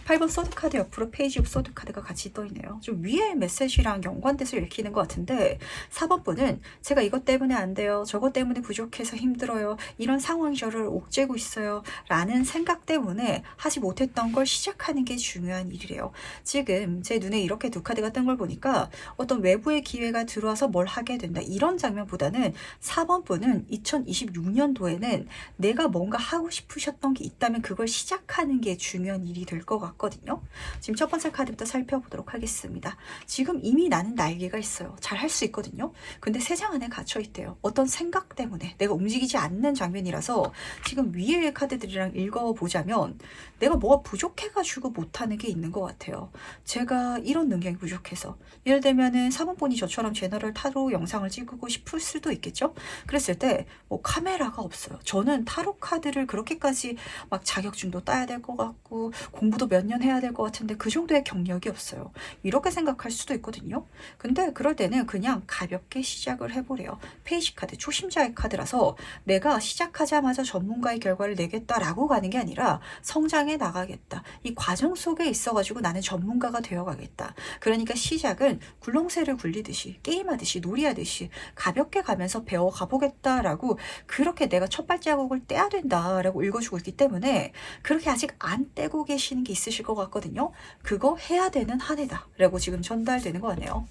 S1: 8번 소드카드 옆으로 페이지 오브 소드카드가 같이 떠있네요. 좀 위에 메시지랑 연관돼서 읽히는 것 같은데, 4번 분은 제가 이것 때문에 안 돼요, 저것 때문에 부족해서 힘들어요, 이런 상황이 저를 옥죄고 있어요 라는 생각 때문에 하지 못했던 걸 시작하는 게 중요한 일이래요. 지금 제 눈에 이렇게 두 카드가 뜬 걸 보니까 어떤 외부의 기회가 들어와서 뭘 하게 된다, 이런 장면보다는 4번 분은 2026년도에는 내가 뭔가 하고 싶으셨던 게 있다면 그걸 시작하는 게 중요한 일이 될 것 같거든요. 지금 첫 번째 카드부터 살펴보도록 하겠습니다. 지금 이미 나는 날개가 있어요. 잘 할 수 있거든요. 근데 세상 안에 갇혀 있대요. 어떤 생각 때문에 내가 움직이지 않는 장면이라서 지금 위의 카드들이랑 읽어보자면 내가 뭐가 부족해가지고 못하는 게 있는 것 같아요. 제가 이런 능력이 부족해서, 예를 들면은 4번분이 저처럼 제너럴 타로 영상을 찍고 싶을 수도 있겠죠. 그랬을 때 뭐 카메라가 없어요. 저는 타로 카드를 그렇게까지 막 자격증도 따야 될 것 같고 공부도 몇 년 해야 될 것 같은데 그 정도의 경력이 없어요. 이렇게 생각할 수도 있거든요. 근데 그럴 때는 그냥 가볍게 시작을 해보래요. 페이지 카드, 초심자의 카드라서 내가 시작하자마자 전문가의 결과를 내겠다라고 가는 게 아니라 성장해 나가겠다, 이 과정 속에 있어가지고 나는 전문가가 되어가겠다. 그러니까 시작은 굴렁쇠를 굴리듯이, 게임하듯이, 놀이하듯이 가볍게 가면서 배워가 보겠다라고, 그렇게 내가 첫 발자국을 떼야 된다라고 읽어주고 있기 때문에 그렇게 아직 안 떼고 계시는 게 있으실 것 같거든요. 그거 해야 되는 한 해다 라고 지금 전달되는 거 같네요.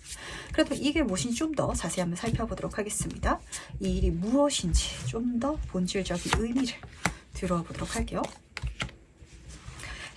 S1: 그래도 이게 무엇인지 좀 더 자세히 한번 살펴보도록 하겠습니다. 이 일이 무엇인지 좀 더 본질적인 의미를 들어와 보도록 할게요.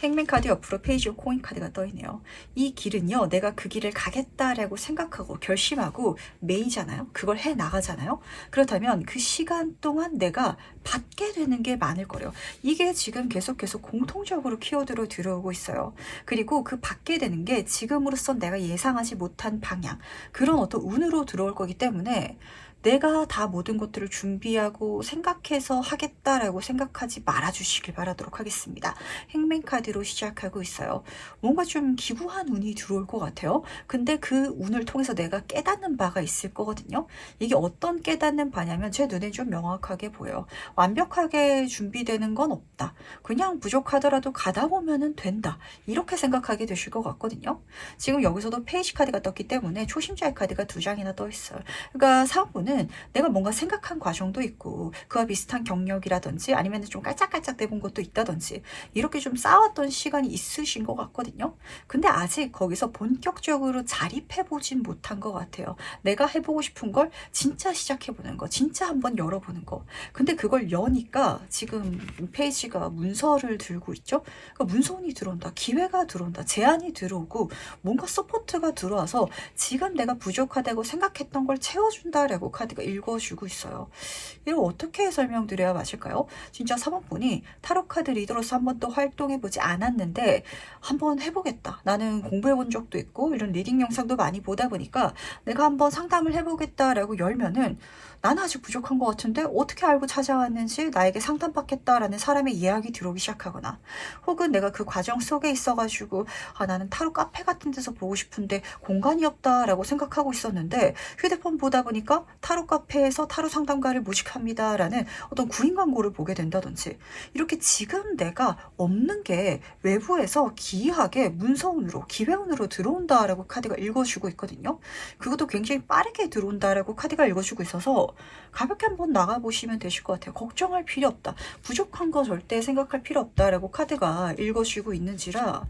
S1: 행맨 카드 옆으로 페이지 오브 코인 카드가 떠있네요. 이 길은요, 내가 그 길을 가겠다라고 생각하고 결심하고 매이잖아요. 그걸 해 나가잖아요. 그렇다면 그 시간 동안 내가 받게 되는 게 많을 거래요. 이게 지금 계속 공통적으로 키워드로 들어오고 있어요. 그리고 그 받게 되는 게 지금으로선 내가 예상하지 못한 방향, 그런 어떤 운으로 들어올 거기 때문에 내가 다 모든 것들을 준비하고 생각해서 하겠다라고 생각하지 말아주시길 바라도록 하겠습니다. 행맨 카드 카드로 시작하고 있어요. 뭔가 좀 기구한 운이 들어올 것 같아요. 근데 그 운을 통해서 내가 깨닫는 바가 있을 거거든요. 이게 어떤 깨닫는 바냐면 제 눈에 좀 명확하게 보여요. 완벽하게 준비되는 건 없다. 그냥 부족하더라도 가다 보면은 된다. 이렇게 생각하게 되실 것 같거든요. 지금 여기서도 페이지 카드가 떴기 때문에 초심자의 카드가 2장이나 떠 있어요. 그러니까 사업부는 내가 뭔가 생각한 과정도 있고 그와 비슷한 경력이라든지 아니면 좀 깔짝깔짝 대본 것도 있다든지 이렇게 좀 쌓았던 시간이 있으신 것 같거든요. 근데 아직 거기서 본격적으로 자립해보진 못한 것 같아요. 내가 해보고 싶은 걸 진짜 시작해보는 거, 진짜 한번 열어보는 거. 근데 그걸 여니까 지금 페이지가 문서를 들고 있죠. 그러니까 문서운이 들어온다, 기회가 들어온다, 제안이 들어오고 뭔가 서포트가 들어와서 지금 내가 부족하다고 생각했던 걸 채워준다라고 카드가 읽어주고 있어요. 이걸 어떻게 설명드려야 맞을까요? 진짜 사모분이 타로카드 리더로서 한 번도 활동해보지 않았는데 한번 해보겠다. 나는 공부해본 적도 있고 이런 리딩 영상도 많이 보다 보니까 내가 한번 상담을 해보겠다라고 열면은 나는 아직 부족한 것 같은데 어떻게 알고 찾아왔는지 나에게 상담받겠다라는 사람의 이야기 들어오기 시작하거나 혹은 내가 그 과정 속에 있어가지고 나는 타로 카페 같은 데서 보고 싶은데 공간이 없다라고 생각하고 있었는데 휴대폰 보다 보니까 타로 카페에서 타로 상담가를 모집합니다라는 어떤 구인 광고를 보게 된다든지 이렇게 지금 내가 없는 게 외부에서 기이하게 문서운으로 기회운으로 들어온다라고 카드가 읽어주고 있거든요. 그것도 굉장히 빠르게 들어온다라고 카드가 읽어주고 있어서 가볍게 한번 나가보시면 되실 것 같아요. 걱정할 필요 없다. 부족한 거 절대 생각할 필요 없다라고 카드가 읽어주고 있는지라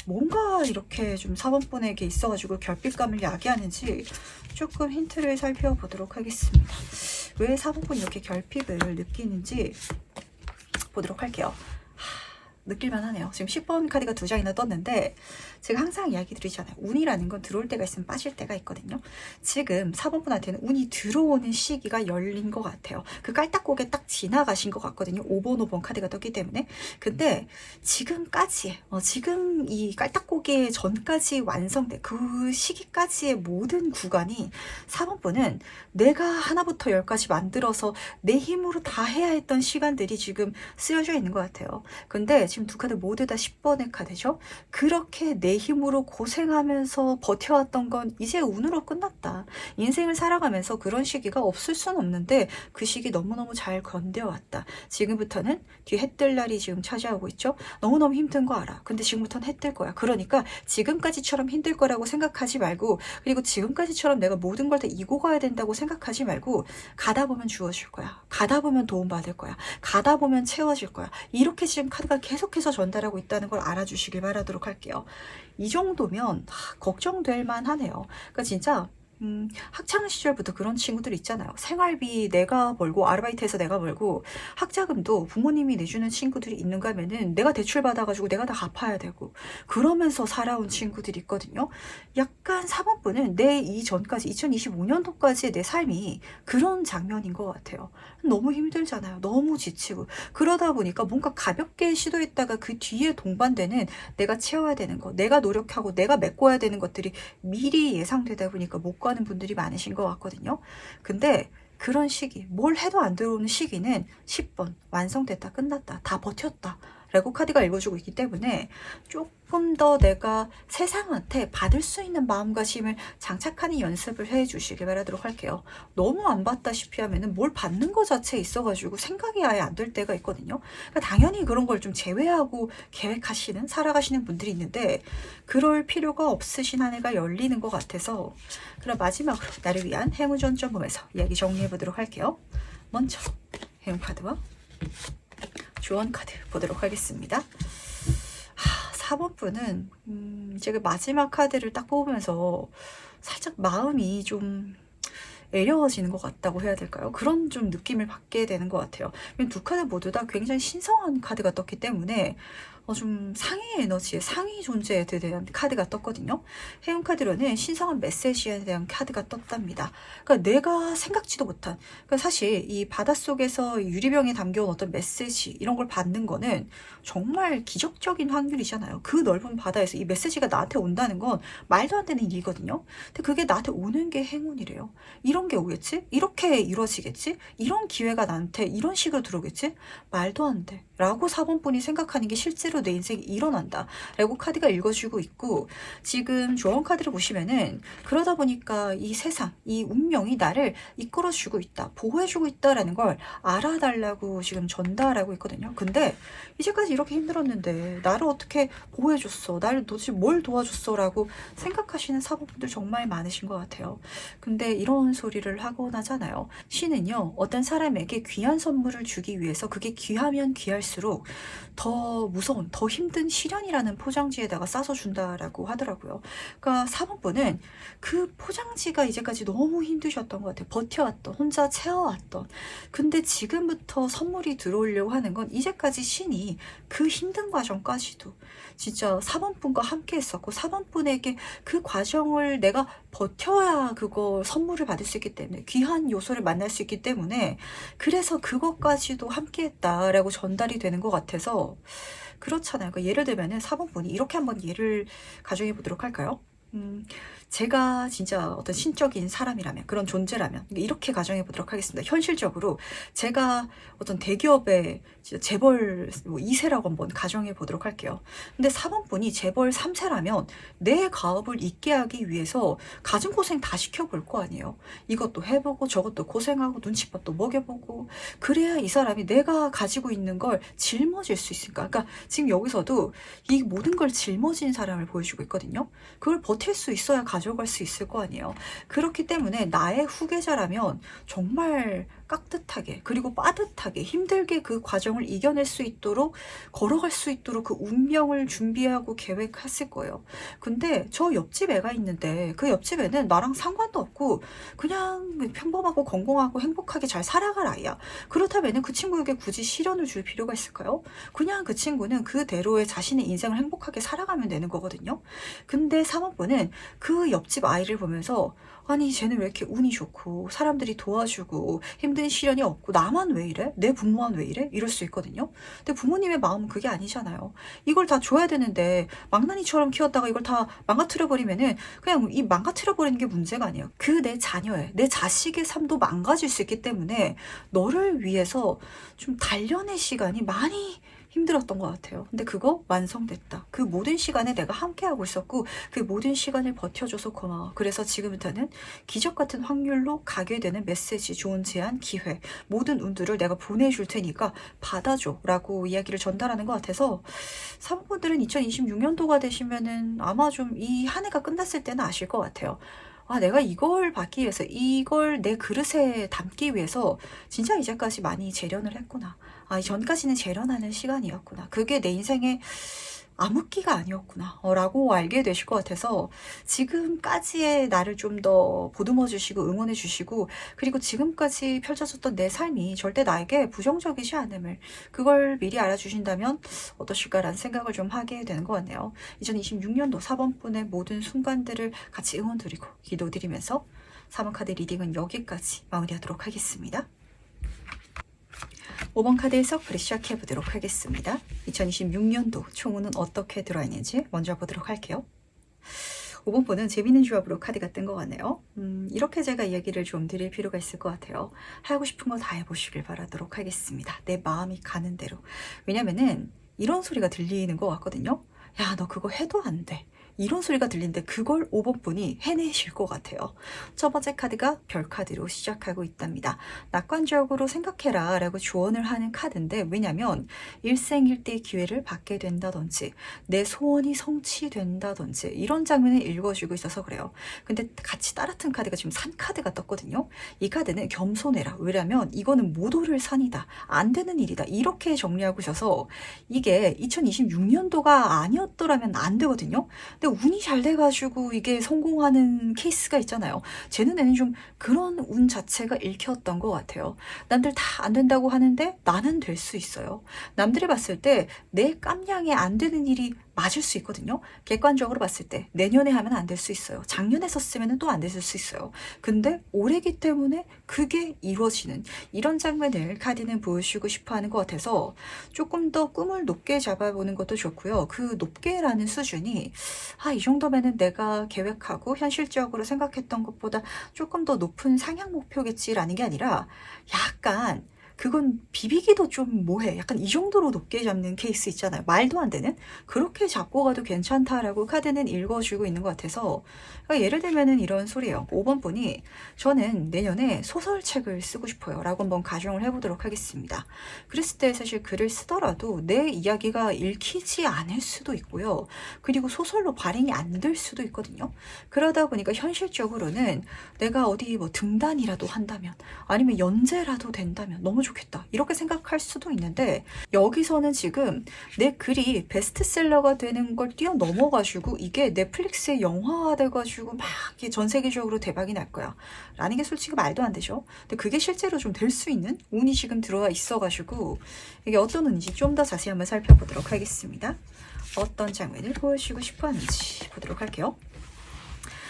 S1: 뭔가 이렇게 좀 사번분에게 있어가지고 결핍감을 야기하는지 조금 힌트를 살펴보도록 하겠습니다. 왜 사번분이 이렇게 결핍을 느끼는지 보도록 할게요. 느낄만 하네요. 지금 10번 카드가 2장이나 떴는데 제가 항상 이야기 드리잖아요. 운이라는 건 들어올 때가 있으면 빠질 때가 있거든요. 지금 4번분한테는 운이 들어오는 시기가 열린 것 같아요. 그 깔딱고개 딱 지나가신 것 같거든요. 5번 카드가 떴기 때문에. 근데 지금까지 지금 이 깔딱고개 전까지 완성된 그 시기까지의 모든 구간이 4번분은 내가 하나부터 10까지 만들어서 내 힘으로 다 해야 했던 시간들이 지금 쓰여져 있는 것 같아요. 근데 지금 두 카드 모두 다 10번의 카드죠. 그렇게 내 힘으로 고생하면서 버텨왔던 건 이제 운으로 끝났다. 인생을 살아가면서 그런 시기가 없을 순 없는데 그 시기 너무너무 잘 견뎌왔다. 지금부터는 뒤에 해 뜰 날이 지금 차지하고 있죠. 너무너무 힘든 거 알아. 근데 지금부터는 해 뜰 거야. 그러니까 지금까지처럼 힘들 거라고 생각하지 말고 그리고 지금까지처럼 내가 모든 걸 다 이고 가야 된다고 생각하지 말고 가다 보면 주어질 거야. 가다 보면 도움받을 거야. 가다 보면 채워질 거야. 이렇게 지금 카드가 계속해서 전달하고 있다는 걸 알아주시길 바라도록 할게요. 이 정도면 걱정될 만하네요. 그러니까 진짜 학창 시절부터 그런 친구들 있잖아요. 생활비 내가 벌고 아르바이트해서 내가 벌고 학자금도 부모님이 내주는 친구들이 있는가 하면은 내가 대출 받아가지고 내가 다 갚아야 되고 그러면서 살아온 친구들이 있거든요. 약간 4번분은 내 이전까지 2025년도까지의 내 삶이 그런 장면인 것 같아요. 너무 힘들잖아요. 너무 지치고 그러다 보니까 뭔가 가볍게 시도했다가 그 뒤에 동반되는 내가 채워야 되는 거 내가 노력하고 내가 메꿔야 되는 것들이 미리 예상되다 보니까 못 가는 분들이 많으신 것 같거든요. 근데 그런 시기 뭘 해도 안 들어오는 시기는 10번 완성됐다 끝났다 다 버텼다 라고 카드가 읽어주고 있기 때문에 조금 더 내가 세상한테 받을 수 있는 마음가짐을 장착하는 연습을 해주시길 바라도록 할게요. 너무 안 받다시피 하면은 뭘 받는 거 자체에 있어가지고 생각이 아예 안 될 때가 있거든요. 그러니까 당연히 그런 걸 좀 제외하고 계획하시는 살아가시는 분들이 있는데 그럴 필요가 없으신 한 해가 열리는 것 같아서 그럼 마지막으로 나를 위한 행운전점범에서 이야기 정리해 보도록 할게요. 먼저 행운 카드와 조언 카드 보도록 하겠습니다. 4번분은 제가 마지막 카드를 딱 뽑으면서 살짝 마음이 좀 애려워지는 것 같다고 해야 될까요? 그런 좀 느낌을 받게 되는 것 같아요. 두 카드 모두 다 굉장히 신성한 카드가 떴기 때문에 좀 상위 에너지의 상위 존재에 대한 카드가 떴거든요. 해운 카드로는 신성한 메시지에 대한 카드가 떴답니다. 그러니까 내가 생각지도 못한 그러니까 사실 이 바닷속에서 유리병에 담겨온 어떤 메시지 이런 걸 받는 거는 정말 기적적인 확률이잖아요. 그 넓은 바다에서 이 메시지가 나한테 온다는 건 말도 안 되는 일이거든요. 근데 그게 나한테 오는 게 행운이래요. 이런 게 오겠지? 이렇게 이루어지겠지? 이런 기회가 나한테 이런 식으로 들어오겠지? 말도 안 돼. 라고 4번분이 생각하는 게 실제로 실제로 내 인생이 일어난다 라고 카드가 읽어주고 있고, 지금 조언 카드를 보시면은 그러다 보니까 이 세상, 이 운명이 나를 이끌어주고 있다, 보호해주고 있다라는 걸 알아달라고 지금 전달하고 있거든요. 근데 이제까지 이렇게 힘들었는데 나를 어떻게 보호해줬어, 나를 도대체 뭘 도와줬어 라고 생각하시는 사모분들 정말 많으신 것 같아요. 근데 이런 소리를 하곤 하잖아요. 신은요, 어떤 사람에게 귀한 선물을 주기 위해서 그게 귀하면 귀할수록 더 무서운, 더 힘든 시련이라는 포장지에다가 싸서 준다라고 하더라고요. 그러니까 사모분은 그 포장지가 이제까지 너무 힘드셨던 것 같아요. 버텨왔던, 혼자 채워왔던. 근데 지금부터 선물이 들어오려고 하는 건 이제까지 신이 그 힘든 과정까지도 진짜 사모분과 함께 했었고, 사모분에게 그 과정을 내가 버텨야 그거 선물을 받을 수 있기 때문에, 귀한 요소를 만날 수 있기 때문에, 그래서 그것까지도 함께 했다라고 전달이 되는 것 같아서 그렇잖아요. 그러니까 예를 들면은 사모분이 이렇게 한번 예를 가정해 보도록 할까요? 제가 진짜 어떤 신적인 사람이라면, 그런 존재라면, 이렇게 가정해 보도록 하겠습니다. 현실적으로 제가 어떤 대기업의 진짜 재벌 2세라고 한번 가정해 보도록 할게요. 근데 사모분이 재벌 3세라면 내 가업을 잇게 하기 위해서 가진 고생 다 시켜볼 거 아니에요. 이것도 해보고 저것도 고생하고 눈치밥도 먹여보고, 그래야 이 사람이 내가 가지고 있는 걸 짊어질 수 있으니까. 그러니까 지금 여기서도 이 모든 걸 짊어진 사람을 보여주고 있거든요. 그걸 버틸 수 있어야 가져갈 수 있을 거 아니에요. 그렇기 때문에 나의 후계자라면 정말 깍듯하게, 그리고 빠듯하게, 힘들게 그 과정을 이겨낼 수 있도록, 걸어갈 수 있도록 그 운명을 준비하고 계획했을 거예요. 근데 저 옆집 애가 있는데 그 옆집 애는 나랑 상관도 없고 그냥 평범하고 건강하고 행복하게 잘 살아갈 아이야. 그렇다면 그 친구에게 굳이 시련을 줄 필요가 있을까요? 그냥 그 친구는 그대로의 자신의 인생을 행복하게 살아가면 되는 거거든요. 근데 사모분은 그 옆집 아이를 보면서, 아니 쟤는 왜 이렇게 운이 좋고 사람들이 도와주고 힘든 시련이 없고 나만 왜 이래? 내 부모만 왜 이래? 이럴 수 있거든요. 근데 부모님의 마음은 그게 아니잖아요. 이걸 다 줘야 되는데 망나니처럼 키웠다가 이걸 다 망가뜨려 버리면은 그냥 이 망가뜨려 버리는 게 문제가 아니에요. 그 내 자녀의, 내 자식의 삶도 망가질 수 있기 때문에 너를 위해서 좀 단련의 시간이 많이 힘들었던 것 같아요. 근데 그거 완성됐다. 그 모든 시간에 내가 함께하고 있었고 그 모든 시간을 버텨줘서 고마워. 그래서 지금부터는 기적 같은 확률로 가게 되는 메시지, 좋은 제안, 기회, 모든 운들을 내가 보내줄 테니까 받아줘 라고 이야기를 전달하는 것 같아서, 사모분들은 2026년도가 되시면은 아마 좀 이 한 해가 끝났을 때는 아실 것 같아요. 아, 내가 이걸 받기 위해서, 이걸 내 그릇에 담기 위해서 진짜 이제까지 많이 재련을 했구나. 아, 이전까지는 재련하는 시간이었구나. 그게 내 인생의 암흑기가 아니었구나 라고 알게 되실 것 같아서, 지금까지의 나를 좀 더 보듬어 주시고 응원해 주시고, 그리고 지금까지 펼쳐졌던 내 삶이 절대 나에게 부정적이지 않음을, 그걸 미리 알아주신다면 어떠실까라는 생각을 좀 하게 되는 것 같네요. 2026년도 4번분의 모든 순간들을 같이 응원드리고 기도드리면서 4번 카드 리딩은 여기까지 마무리하도록 하겠습니다. 5번 카드의 서클을 시작해 보도록 하겠습니다. 2026년도 총운은 어떻게 들어있는지 먼저 보도록 할게요. 5번 분은 재밌는 조합으로 카드가 뜬 것 같네요. 이렇게 제가 이야기를 좀 드릴 필요가 있을 것 같아요. 하고 싶은 거 다 해보시길 바라도록 하겠습니다. 내 마음이 가는 대로. 왜냐면은 이런 소리가 들리는 것 같거든요. 야, 너 그거 해도 안 돼. 이런 소리가 들리는데 그걸 5번 분이 해내실 것 같아요. 첫 번째 카드가 별 카드로 시작하고 있답니다. 낙관적으로 생각해라 라고 조언을 하는 카드인데, 왜냐면 일생일대 기회를 받게 된다든지 내 소원이 성취된다든지 이런 장면을 읽어주고 있어서 그래요. 근데 같이 따라튼 카드가 지금 산 카드가 떴거든요. 이 카드는 겸손해라. 왜냐면 이거는 못 오를 산이다, 안 되는 일이다, 이렇게 정리하고 있어서 이게 2026년도가 아니었더라면 안 되거든요. 근데 운이 잘 돼가지고 이게 성공하는 케이스가 있잖아요. 제 눈에는 좀 그런 운 자체가 읽혔던 것 같아요. 남들 다 안 된다고 하는데 나는 될 수 있어요. 남들이 봤을 때 내 깜냥에 안 되는 일이 맞을 수 있거든요. 객관적으로 봤을 때 내년에 하면 안 될 수 있어요. 작년에 썼으면 또 안 됐을 수 있어요. 근데 올해기 때문에 그게 이루어지는 이런 장면을 카드는 보여주고 싶어 하는 것 같아서 조금 더 꿈을 높게 잡아보는 것도 좋고요. 그 높게라는 수준이, 아, 이 정도면은 내가 계획하고 현실적으로 생각했던 것보다 조금 더 높은 상향 목표겠지라는 게 아니라, 약간 그건 비비기도 좀 뭐해. 약간 이 정도로 높게 잡는 케이스 있잖아요. 말도 안 되는. 그렇게 잡고 가도 괜찮다라고 카드는 읽어주고 있는 것 같아서, 그러니까 예를 들면은 이런 소리예요. 5번 분이 저는 내년에 소설책을 쓰고 싶어요 라고 한번 가정을 해보도록 하겠습니다. 그랬을 때 사실 글을 쓰더라도 내 이야기가 읽히지 않을 수도 있고요. 그리고 소설로 발행이 안 될 수도 있거든요. 그러다 보니까 현실적으로는 내가 어디 뭐 등단이라도 한다면, 아니면 연재라도 된다면 너무 좋겠다 이렇게 생각할 수도 있는데, 여기서는 지금 내 글이 베스트셀러가 되는 걸 뛰어넘어가지고 이게 넷플릭스에 영화화돼가지고 막 이게 전 세계적으로 대박이 날 거야 라는 게 솔직히 말도 안 되죠. 근데 그게 실제로 좀 될 수 있는 운이 지금 들어와 있어가지고, 이게 어떤 운인지 좀 더 자세히 한번 살펴보도록 하겠습니다. 어떤 장면을 보여주고 싶어 하는지 보도록 할게요.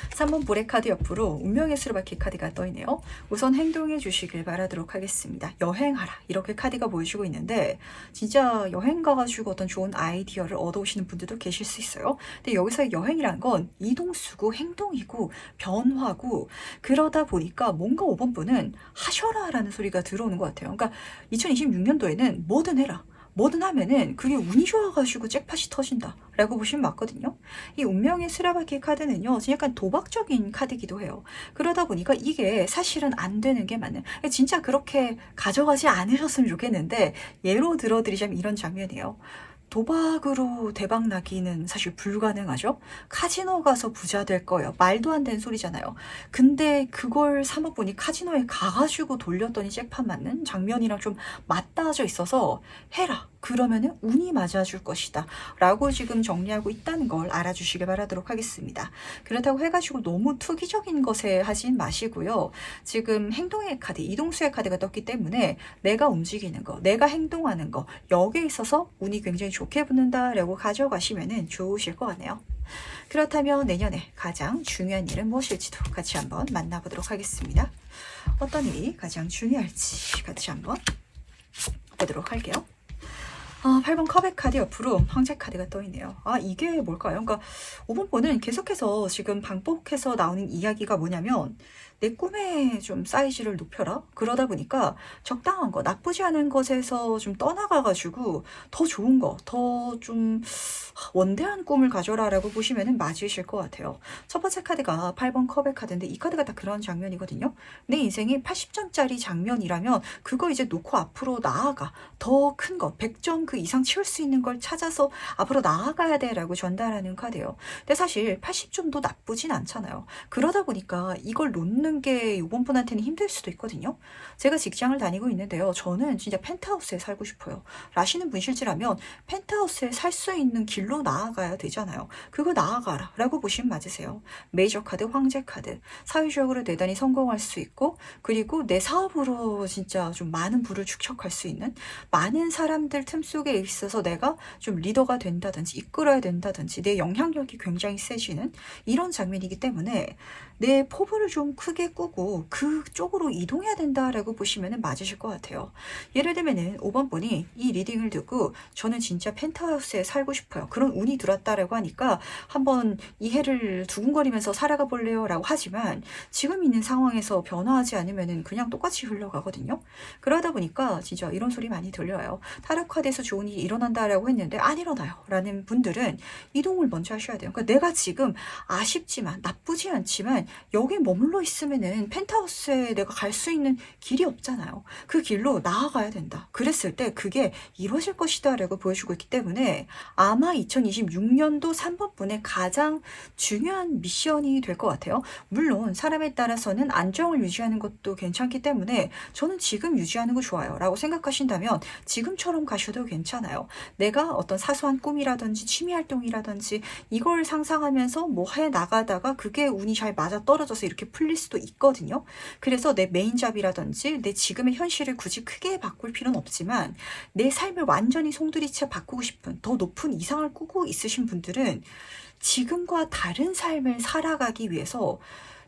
S1: 3번 불의 카드 옆으로 운명의 수레바퀴 카드가 떠있네요. 우선 행동해 주시길 바라도록 하겠습니다. 여행하라 이렇게 카드가 보여주고 있는데, 진짜 여행 가가지고 어떤 좋은 아이디어를 얻어오시는 분들도 계실 수 있어요. 근데 여기서 여행이란 건 이동수고 행동이고 변화고, 그러다 보니까 뭔가 5번 분은 하셔라 라는 소리가 들어오는 것 같아요. 그러니까 2026년도에는 뭐든 해라, 뭐든 하면은 그게 운이 좋아가지고 잭팟이 터진다 라고 보시면 맞거든요. 이 운명의 수레바퀴 카드는요, 약간 도박적인 카드이기도 해요. 그러다 보니까 이게 사실은 안 되는 게 맞는, 진짜 그렇게 가져가지 않으셨으면 좋겠는데, 예로 들어드리자면 이런 장면이에요. 도박으로 대박 나기는 사실 불가능하죠. 카지노 가서 부자 될 거예요. 말도 안 되는 소리잖아요. 근데 그걸 3억 분이 카지노에 가가지고 돌렸더니 잭팟 맞는 장면이랑 좀 맞닿아져 있어서 해라. 그러면은 운이 맞아줄 것이다 라고 지금 정리하고 있다는 걸 알아주시길 바라도록 하겠습니다. 그렇다고 해가지고 너무 투기적인 것에 하진 마시고요. 지금 행동의 카드, 이동수의 카드가 떴기 때문에 내가 움직이는 거, 내가 행동하는 거, 여기에 있어서 운이 굉장히 좋게 붙는다 라고 가져가시면 좋으실 것 같네요. 그렇다면 내년에 가장 중요한 일은 무엇일지도 같이 한번 만나보도록 하겠습니다. 어떤 일이 가장 중요할지 같이 한번 보도록 할게요. 8번 컵의 카드 옆으로 황제 카드가 떠있네요. 이게 뭘까요? 그러니까 5번 번은 계속해서 지금 반복해서 나오는 이야기가 뭐냐면, 내 꿈에 좀 사이즈를 높여라. 그러다 보니까 적당한 거, 나쁘지 않은 것에서 좀 떠나가가지고 더 좋은 거, 더 좀 원대한 꿈을 가져라 라고 보시면 맞으실 것 같아요. 첫 번째 카드가 8번 컵의 카드인데, 이 카드가 다 그런 장면이거든요. 내 인생이 80점짜리 장면이라면 그거 이제 놓고 앞으로 나아가. 더 큰 거, 100점 그 이상 채울 수 있는 걸 찾아서 앞으로 나아가야 돼 라고 전달하는 카드예요. 근데 사실 80점도 나쁘진 않잖아요. 그러다 보니까 이걸 놓는 게 이번 분한테는 힘들 수도 있거든요. 제가 직장을 다니고 있는데요. 저는 진짜 펜트하우스에 살고 싶어요 라시는 분실지라면 펜트하우스에 살 수 있는 길로 나아가야 되잖아요. 그거 나아가라 라고 보시면 맞으세요. 메이저 카드, 황제 카드. 사회적으로 대단히 성공할 수 있고, 그리고 내 사업으로 진짜 좀 많은 부를 축적할 수 있는, 많은 사람들 틈 속에 있어서 내가 좀 리더가 된다든지 이끌어야 된다든지 내 영향력이 굉장히 세지는 이런 장면이기 때문에 내 포부를 좀 크게 꾸고 그쪽으로 이동해야 된다라고 보시면 맞으실 것 같아요. 예를 들면은 5번 분이 이 리딩을 듣고 저는 진짜 펜트하우스에 살고 싶어요, 그런 운이 들었다라고 하니까 한번 이 해를 두근거리면서 살아가 볼래요 라고 하지만, 지금 있는 상황에서 변화하지 않으면은 그냥 똑같이 흘러가거든요. 그러다 보니까 진짜 이런 소리 많이 들려요. 타로 카드에서 좋은 일이 일어난다라고 했는데 안 일어나요 라는 분들은 이동을 먼저 하셔야 돼요. 그러니까 내가 지금 아쉽지만, 나쁘지 않지만 여기 머물러 있으면은 펜트하우스에 내가 갈 수 있는 길이 없잖아요. 그 길로 나아가야 된다. 그랬을 때 그게 이루어질 것이다 라고 보여주고 있기 때문에 아마 2026년도 3번 분의 가장 중요한 미션이 될 것 같아요. 물론 사람에 따라서는 안정을 유지하는 것도 괜찮기 때문에 저는 지금 유지하는 거 좋아요 라고 생각하신다면 지금처럼 가셔도 괜찮아요. 내가 어떤 사소한 꿈이라든지 취미활동이라든지 이걸 상상하면서 뭐 해 나가다가 그게 운이 잘 맞아 떨어져서 이렇게 풀릴 수도 있거든요. 그래서 내 메인잡이라든지 내 지금의 현실을 굳이 크게 바꿀 필요는 없지만, 내 삶을 완전히 송두리째 바꾸고 싶은 더 높은 이상을 꾸고 있으신 분들은 지금과 다른 삶을 살아가기 위해서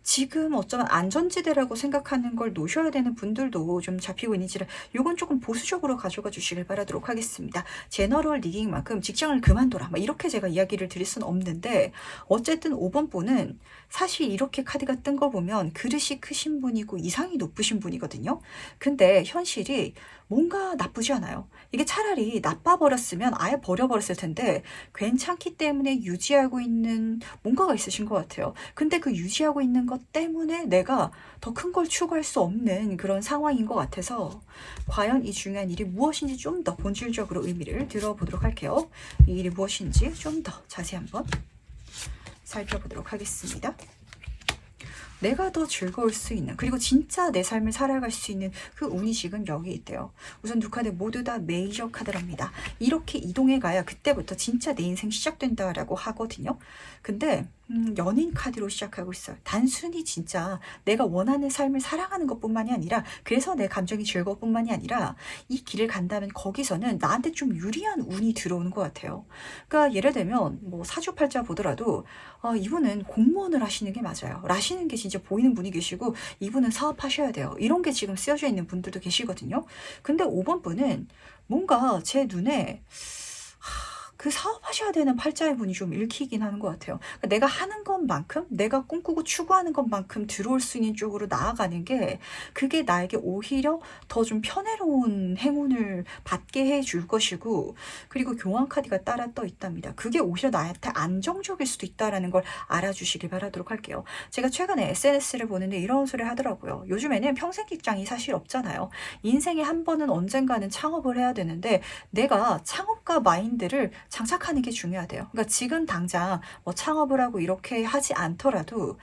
S1: 지금 어쩌면 안전지대라고 생각하는 걸 놓으셔야 되는 분들도 좀 잡히고 있는지라 요건 조금 보수적으로 가져가 주시길 바라도록 하겠습니다. 제너럴 리딩만큼 직장을 그만둬라 막 이렇게 제가 이야기를 드릴 수는 없는데 어쨌든 5번 분은 사실 이렇게 카드가 뜬 거 보면 그릇이 크신 분이고 이상이 높으신 분이거든요. 근데 현실이 뭔가 나쁘지 않아요. 이게 차라리 나빠버렸으면 아예 버려버렸을 텐데 괜찮기 때문에 유지하고 있는 뭔가가 있으신 것 같아요. 근데 그 유지하고 있는 것 때문에 내가 더 큰 걸 추구할 수 없는 그런 상황인 것 같아서 과연 이 중요한 일이 무엇인지 좀 더 본질적으로 의미를 들어보도록 할게요. 이 일이 무엇인지 좀 더 자세히 한번 살펴보도록 하겠습니다. 내가 더 즐거울 수 있는, 그리고 진짜 내 삶을 살아갈 수 있는 그 운이 지금 여기 있대요. 우선 두 카드 모두 다 메이저 카드랍니다. 이렇게 이동해 가야 그때부터 진짜 내 인생 시작된다라고 하거든요. 근데 연인 카드로 시작하고 있어요. 단순히 진짜 내가 원하는 삶을 살아가는 것뿐만이 아니라, 그래서 내 감정이 즐거울 뿐만이 아니라 이 길을 간다면 거기서는 나한테 좀 유리한 운이 들어오는 것 같아요. 그러니까 예를 들면 뭐 사주팔자 보더라도 이분은 공무원을 하시는 게 맞아요. 라시는 게 진짜 보이는 분이 계시고, 이분은 사업하셔야 돼요. 이런 게 지금 쓰여져 있는 분들도 계시거든요. 근데 5번 분은 뭔가 제 눈에 그 사업하셔야 되는 팔자의 분이 좀 읽히긴 하는 것 같아요. 그러니까 내가 하는 것만큼, 내가 꿈꾸고 추구하는 것만큼 들어올 수 있는 쪽으로 나아가는 게, 그게 나에게 오히려 더 좀 편해로운 행운을 받게 해줄 것이고, 그리고 교황 카드가 따라 떠 있답니다. 그게 오히려 나한테 안정적일 수도 있다는 걸 알아주시길 바라도록 할게요. 제가 최근에 SNS를 보는데 이런 소리를 하더라고요. 요즘에는 평생 직장이 사실 없잖아요. 인생에 한 번은 언젠가는 창업을 해야 되는데, 내가 창업가 마인드를 장착하는 게 중요하대요. 그러니까 지금 당장 뭐 창업을 하고 이렇게 하지 않더라도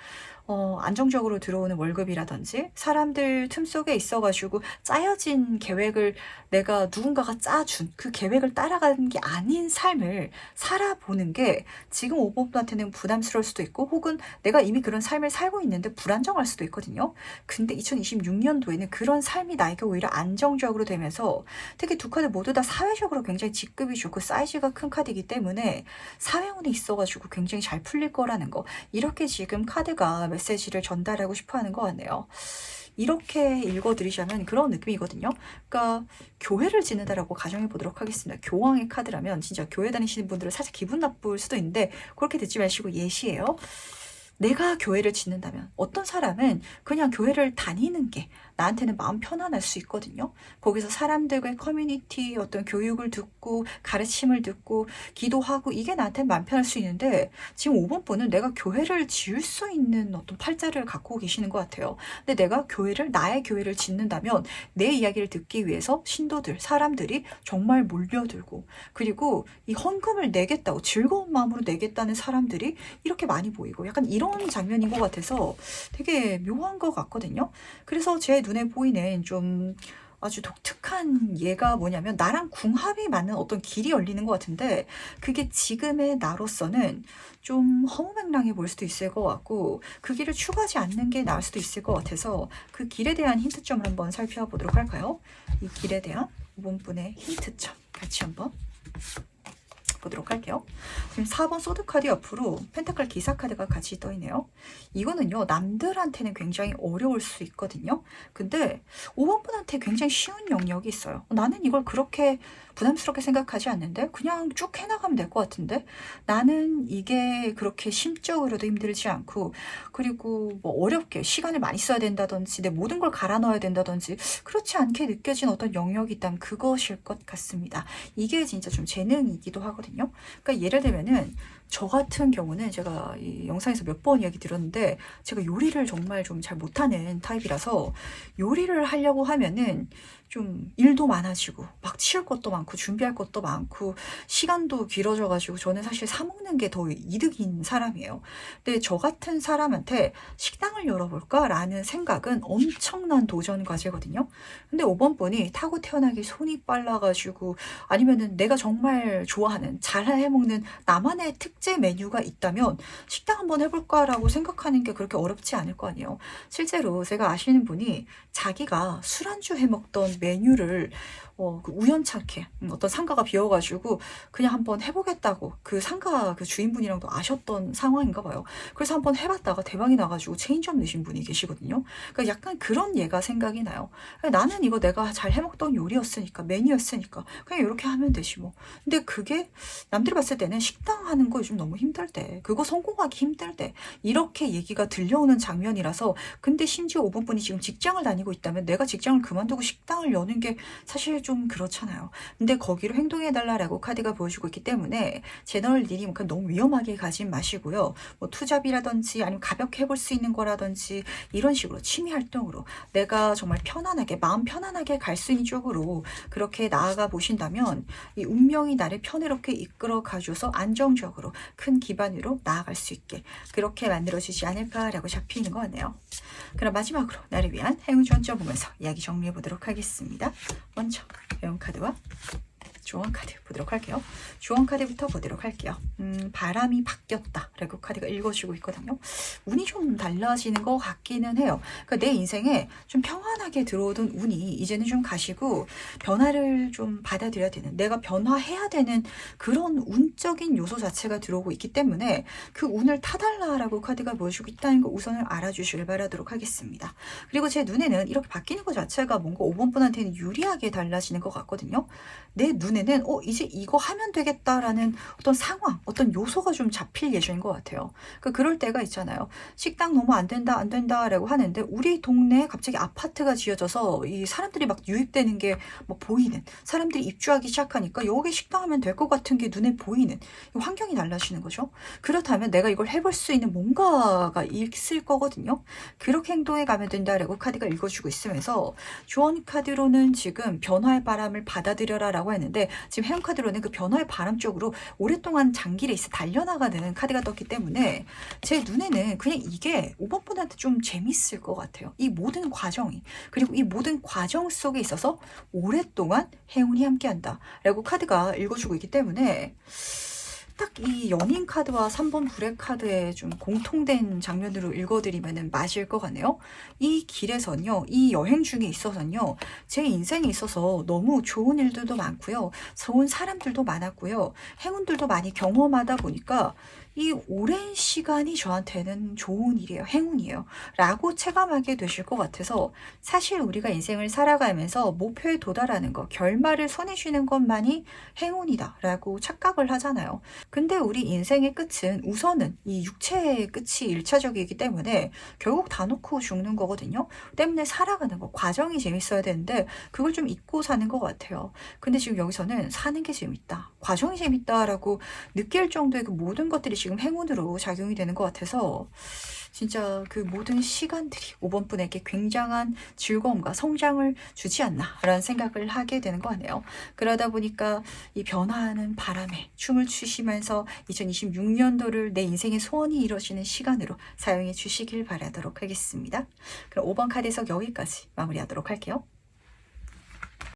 S1: 안정적으로 들어오는 월급이라든지 사람들 틈 속에 있어가지고 짜여진 계획을 내가 누군가가 짜준 그 계획을 따라가는 게 아닌 삶을 살아보는 게 지금 5번한테는 부담스러울 수도 있고, 혹은 내가 이미 그런 삶을 살고 있는데 불안정할 수도 있거든요. 근데 2026년도에는 그런 삶이 나에게 오히려 안정적으로 되면서, 특히 두 카드 모두 다 사회적으로 굉장히 직급이 좋고 사이즈가 큰 카드이기 때문에 사회운이 있어가지고 굉장히 잘 풀릴 거라는 거, 이렇게 지금 카드가 메시지를 전달하고 싶어 하는 것 같네요. 이렇게 읽어드리자면 그런 느낌이거든요. 그러니까 교회를 지내다라고 가정해 보도록 하겠습니다. 교황의 카드라면 진짜 교회 다니시는 분들은 살짝 기분 나쁠 수도 있는데, 그렇게 듣지 마시고 예시예요. 내가 교회를 짓는다면 어떤 사람은 그냥 교회를 다니는 게 나한테는 마음 편안할 수 있거든요. 거기서 사람들과의 커뮤니티, 어떤 교육을 듣고 가르침을 듣고 기도하고, 이게 나한테는 마음 편할 수 있는데, 지금 5번 분은 내가 교회를 지을 수 있는 어떤 팔자를 갖고 계시는 것 같아요. 근데 내가 나의 교회를 짓는다면 내 이야기를 듣기 위해서 신도들, 사람들이 정말 몰려들고, 그리고 이 헌금을 내겠다고 즐거운 마음으로 내겠다는 사람들이 이렇게 많이 보이고, 약간 이런 장면인 것 같아서 되게 묘한 것 같거든요. 그래서 제 눈에 보이는 좀 아주 독특한 예가 뭐냐면, 나랑 궁합이 맞는 어떤 길이 열리는 것 같은데, 그게 지금의 나로서는 좀 허무맹랑해 보일 수도 있을 것 같고, 그 길을 추구하지 않는 게 나을 수도 있을 것 같아서 그 길에 대한 힌트점을 한번 살펴보도록 할까요? 이 길에 대한 5번 분의 힌트점 같이 한번 보도록 할게요. 지금 4번 소드 카드 옆으로 펜타클 기사 카드가 같이 떠 있네요. 이거는요, 남들한테는 굉장히 어려울 수 있거든요. 근데 5번 분한테 굉장히 쉬운 영역이 있어요. 나는 이걸 그렇게 부담스럽게 생각하지 않는데 그냥 쭉 해나가면 될 것 같은데, 나는 이게 그렇게 심적으로도 힘들지 않고, 그리고 뭐 어렵게 시간을 많이 써야 된다든지 내 모든 걸 갈아 넣어야 된다든지 그렇지 않게 느껴진 어떤 영역이 있다면 그것일 것 같습니다. 이게 진짜 좀 재능이기도 하거든요. 그러니까 예를 들면은 저 같은 경우는 제가 이 영상에서 몇 번 이야기 들었는데, 제가 요리를 정말 좀 잘 못하는 타입이라서 요리를 하려고 하면은 좀 일도 많아지고 막 치울 것도 많고 준비할 것도 많고 시간도 길어져가지고, 저는 사실 사 먹는 게 더 이득인 사람이에요. 근데 저 같은 사람한테 식당을 열어볼까 라는 생각은 엄청난 도전 과제거든요. 근데 5번 분이 타고 태어나기 손이 빨라가지고, 아니면은 내가 정말 좋아하는 잘 해먹는 나만의 식재 메뉴가 있다면 식당 한번 해볼까라고 생각하는 게 그렇게 어렵지 않을 거 아니에요. 실제로 제가 아시는 분이 자기가 술안주 해먹던 메뉴를 그 우연찮게 어떤 상가가 비어가지고 그냥 한번 해보겠다고 그 상가 그 주인분이랑도 아셨던 상황인가 봐요. 그래서 한번 해봤다가 대박이 나가지고 체인점 내신 분이 계시거든요. 그러니까 약간 그런 예가 생각이 나요. 나는 이거 내가 잘 해먹던 요리였으니까 메뉴였으니까 그냥 이렇게 하면 되지 뭐. 근데 그게 남들이 봤을 때는 식당 하는 거 요즘 너무 힘들 때, 그거 성공하기 힘들 때 이렇게 얘기가 들려오는 장면이라서. 근데 심지어 5번분이 지금 직장을 다니고 있다면 내가 직장을 그만두고 식당을 여는 게 사실 좀 그렇잖아요. 근데 거기로 행동해달라고 카드가 보여주고 있기 때문에 제너럴 딜이 너무 위험하게 가진 마시고요. 뭐 투잡이라든지 아니면 가볍게 해볼 수 있는 거라든지 이런 식으로 취미 활동으로 내가 정말 편안하게 마음 편안하게 갈 수 있는 쪽으로 그렇게 나아가 보신다면 이 운명이 나를 편해롭게 이끌어 가줘서 안정적으로 큰 기반으로 나아갈 수 있게 그렇게 만들어지지 않을까라고 잡히는 것 같네요. 그럼 마지막으로 나를 위한 행운 조언점 보면서 이야기 정리해 보도록 하겠습니다. 먼저 배운 카드와 조언 카드 보도록 할게요. 조언 카드부터 보도록 할게요. 바람이 바뀌었다 라고 카드가 읽어주고 있거든요. 운이 좀 달라지는 것 같기는 해요. 그러니까 내 인생에 좀 평안하게 들어오던 운이 이제는 좀 가시고 변화를 좀 받아들여야 되는, 내가 변화해야 되는 그런 운적인 요소 자체가 들어오고 있기 때문에 그 운을 타달라라고 카드가 보여주고 있다는 거 우선을 알아주시길 바라도록 하겠습니다. 그리고 제 눈에는 이렇게 바뀌는 것 자체가 뭔가 5번분한테는 유리하게 달라지는 것 같거든요. 내 눈에는 이제 이거 하면 되겠다라는 어떤 상황, 어떤 요소가 좀 잡힐 예정인 것 같아요. 그럴 때가 있잖아요. 식당 너무 안 된다라고 하는데 우리 동네에 갑자기 아파트가 지어져서 이 사람들이 막 유입되는 게 막 보이는, 사람들이 입주하기 시작하니까 여기 식당 하면 될 것 같은 게 눈에 보이는 환경이 달라지는 거죠. 그렇다면 내가 이걸 해볼 수 있는 뭔가가 있을 거거든요. 그렇게 행동해 가면 된다라고 카드가 읽어주고 있으면서 조언 카드로는 지금 변화의 바람을 받아들여라 라고 했는데 지금 해운 카드로는 그 변화의 바람 쪽으로 오랫동안 장기 레이스 달려나가는 카드가 떴기 때문에 제 눈에는 그냥 이게 5번분한테 좀 재밌을 것 같아요. 이 모든 과정이, 그리고 이 모든 과정 속에 있어서 오랫동안 행운이 함께한다 라고 카드가 읽어주고 있기 때문에 딱 이 연인 카드와 3번 불의 카드의 좀 공통된 장면으로 읽어드리면 맞을 것 같네요. 이 길에서는요, 이 여행 중에 있어서는요, 제 인생에 있어서 너무 좋은 일들도 많고요, 좋은 사람들도 많았고요, 행운들도 많이 경험하다 보니까 이 오랜 시간이 저한테는 좋은 일이에요, 행운이에요 라고 체감하게 되실 것 같아서, 사실 우리가 인생을 살아가면서 목표에 도달하는 것, 결말을 손에 쥐는 것만이 행운이다 라고 착각을 하잖아요. 근데 우리 인생의 끝은 우선은 이 육체의 끝이 1차적이기 때문에 결국 다 놓고 죽는 거거든요. 때문에 살아가는 거, 과정이 재밌어야 되는데 그걸 좀 잊고 사는 것 같아요. 근데 지금 여기서는 사는 게 재밌다, 과정이 재밌다라고 느낄 정도의 그 모든 것들이 지금 행운으로 작용이 되는 것 같아서 진짜 그 모든 시간들이 5번분에게 굉장한 즐거움과 성장을 주지 않나 라는 생각을 하게 되는 것 같네요. 그러다 보니까 이 변화하는 바람에 춤을 추시면서 2026년도를 내 인생의 소원이 이루어지는 시간으로 사용해 주시길 바라도록 하겠습니다. 그럼 5번 카드 해석 여기까지 마무리하도록 할게요.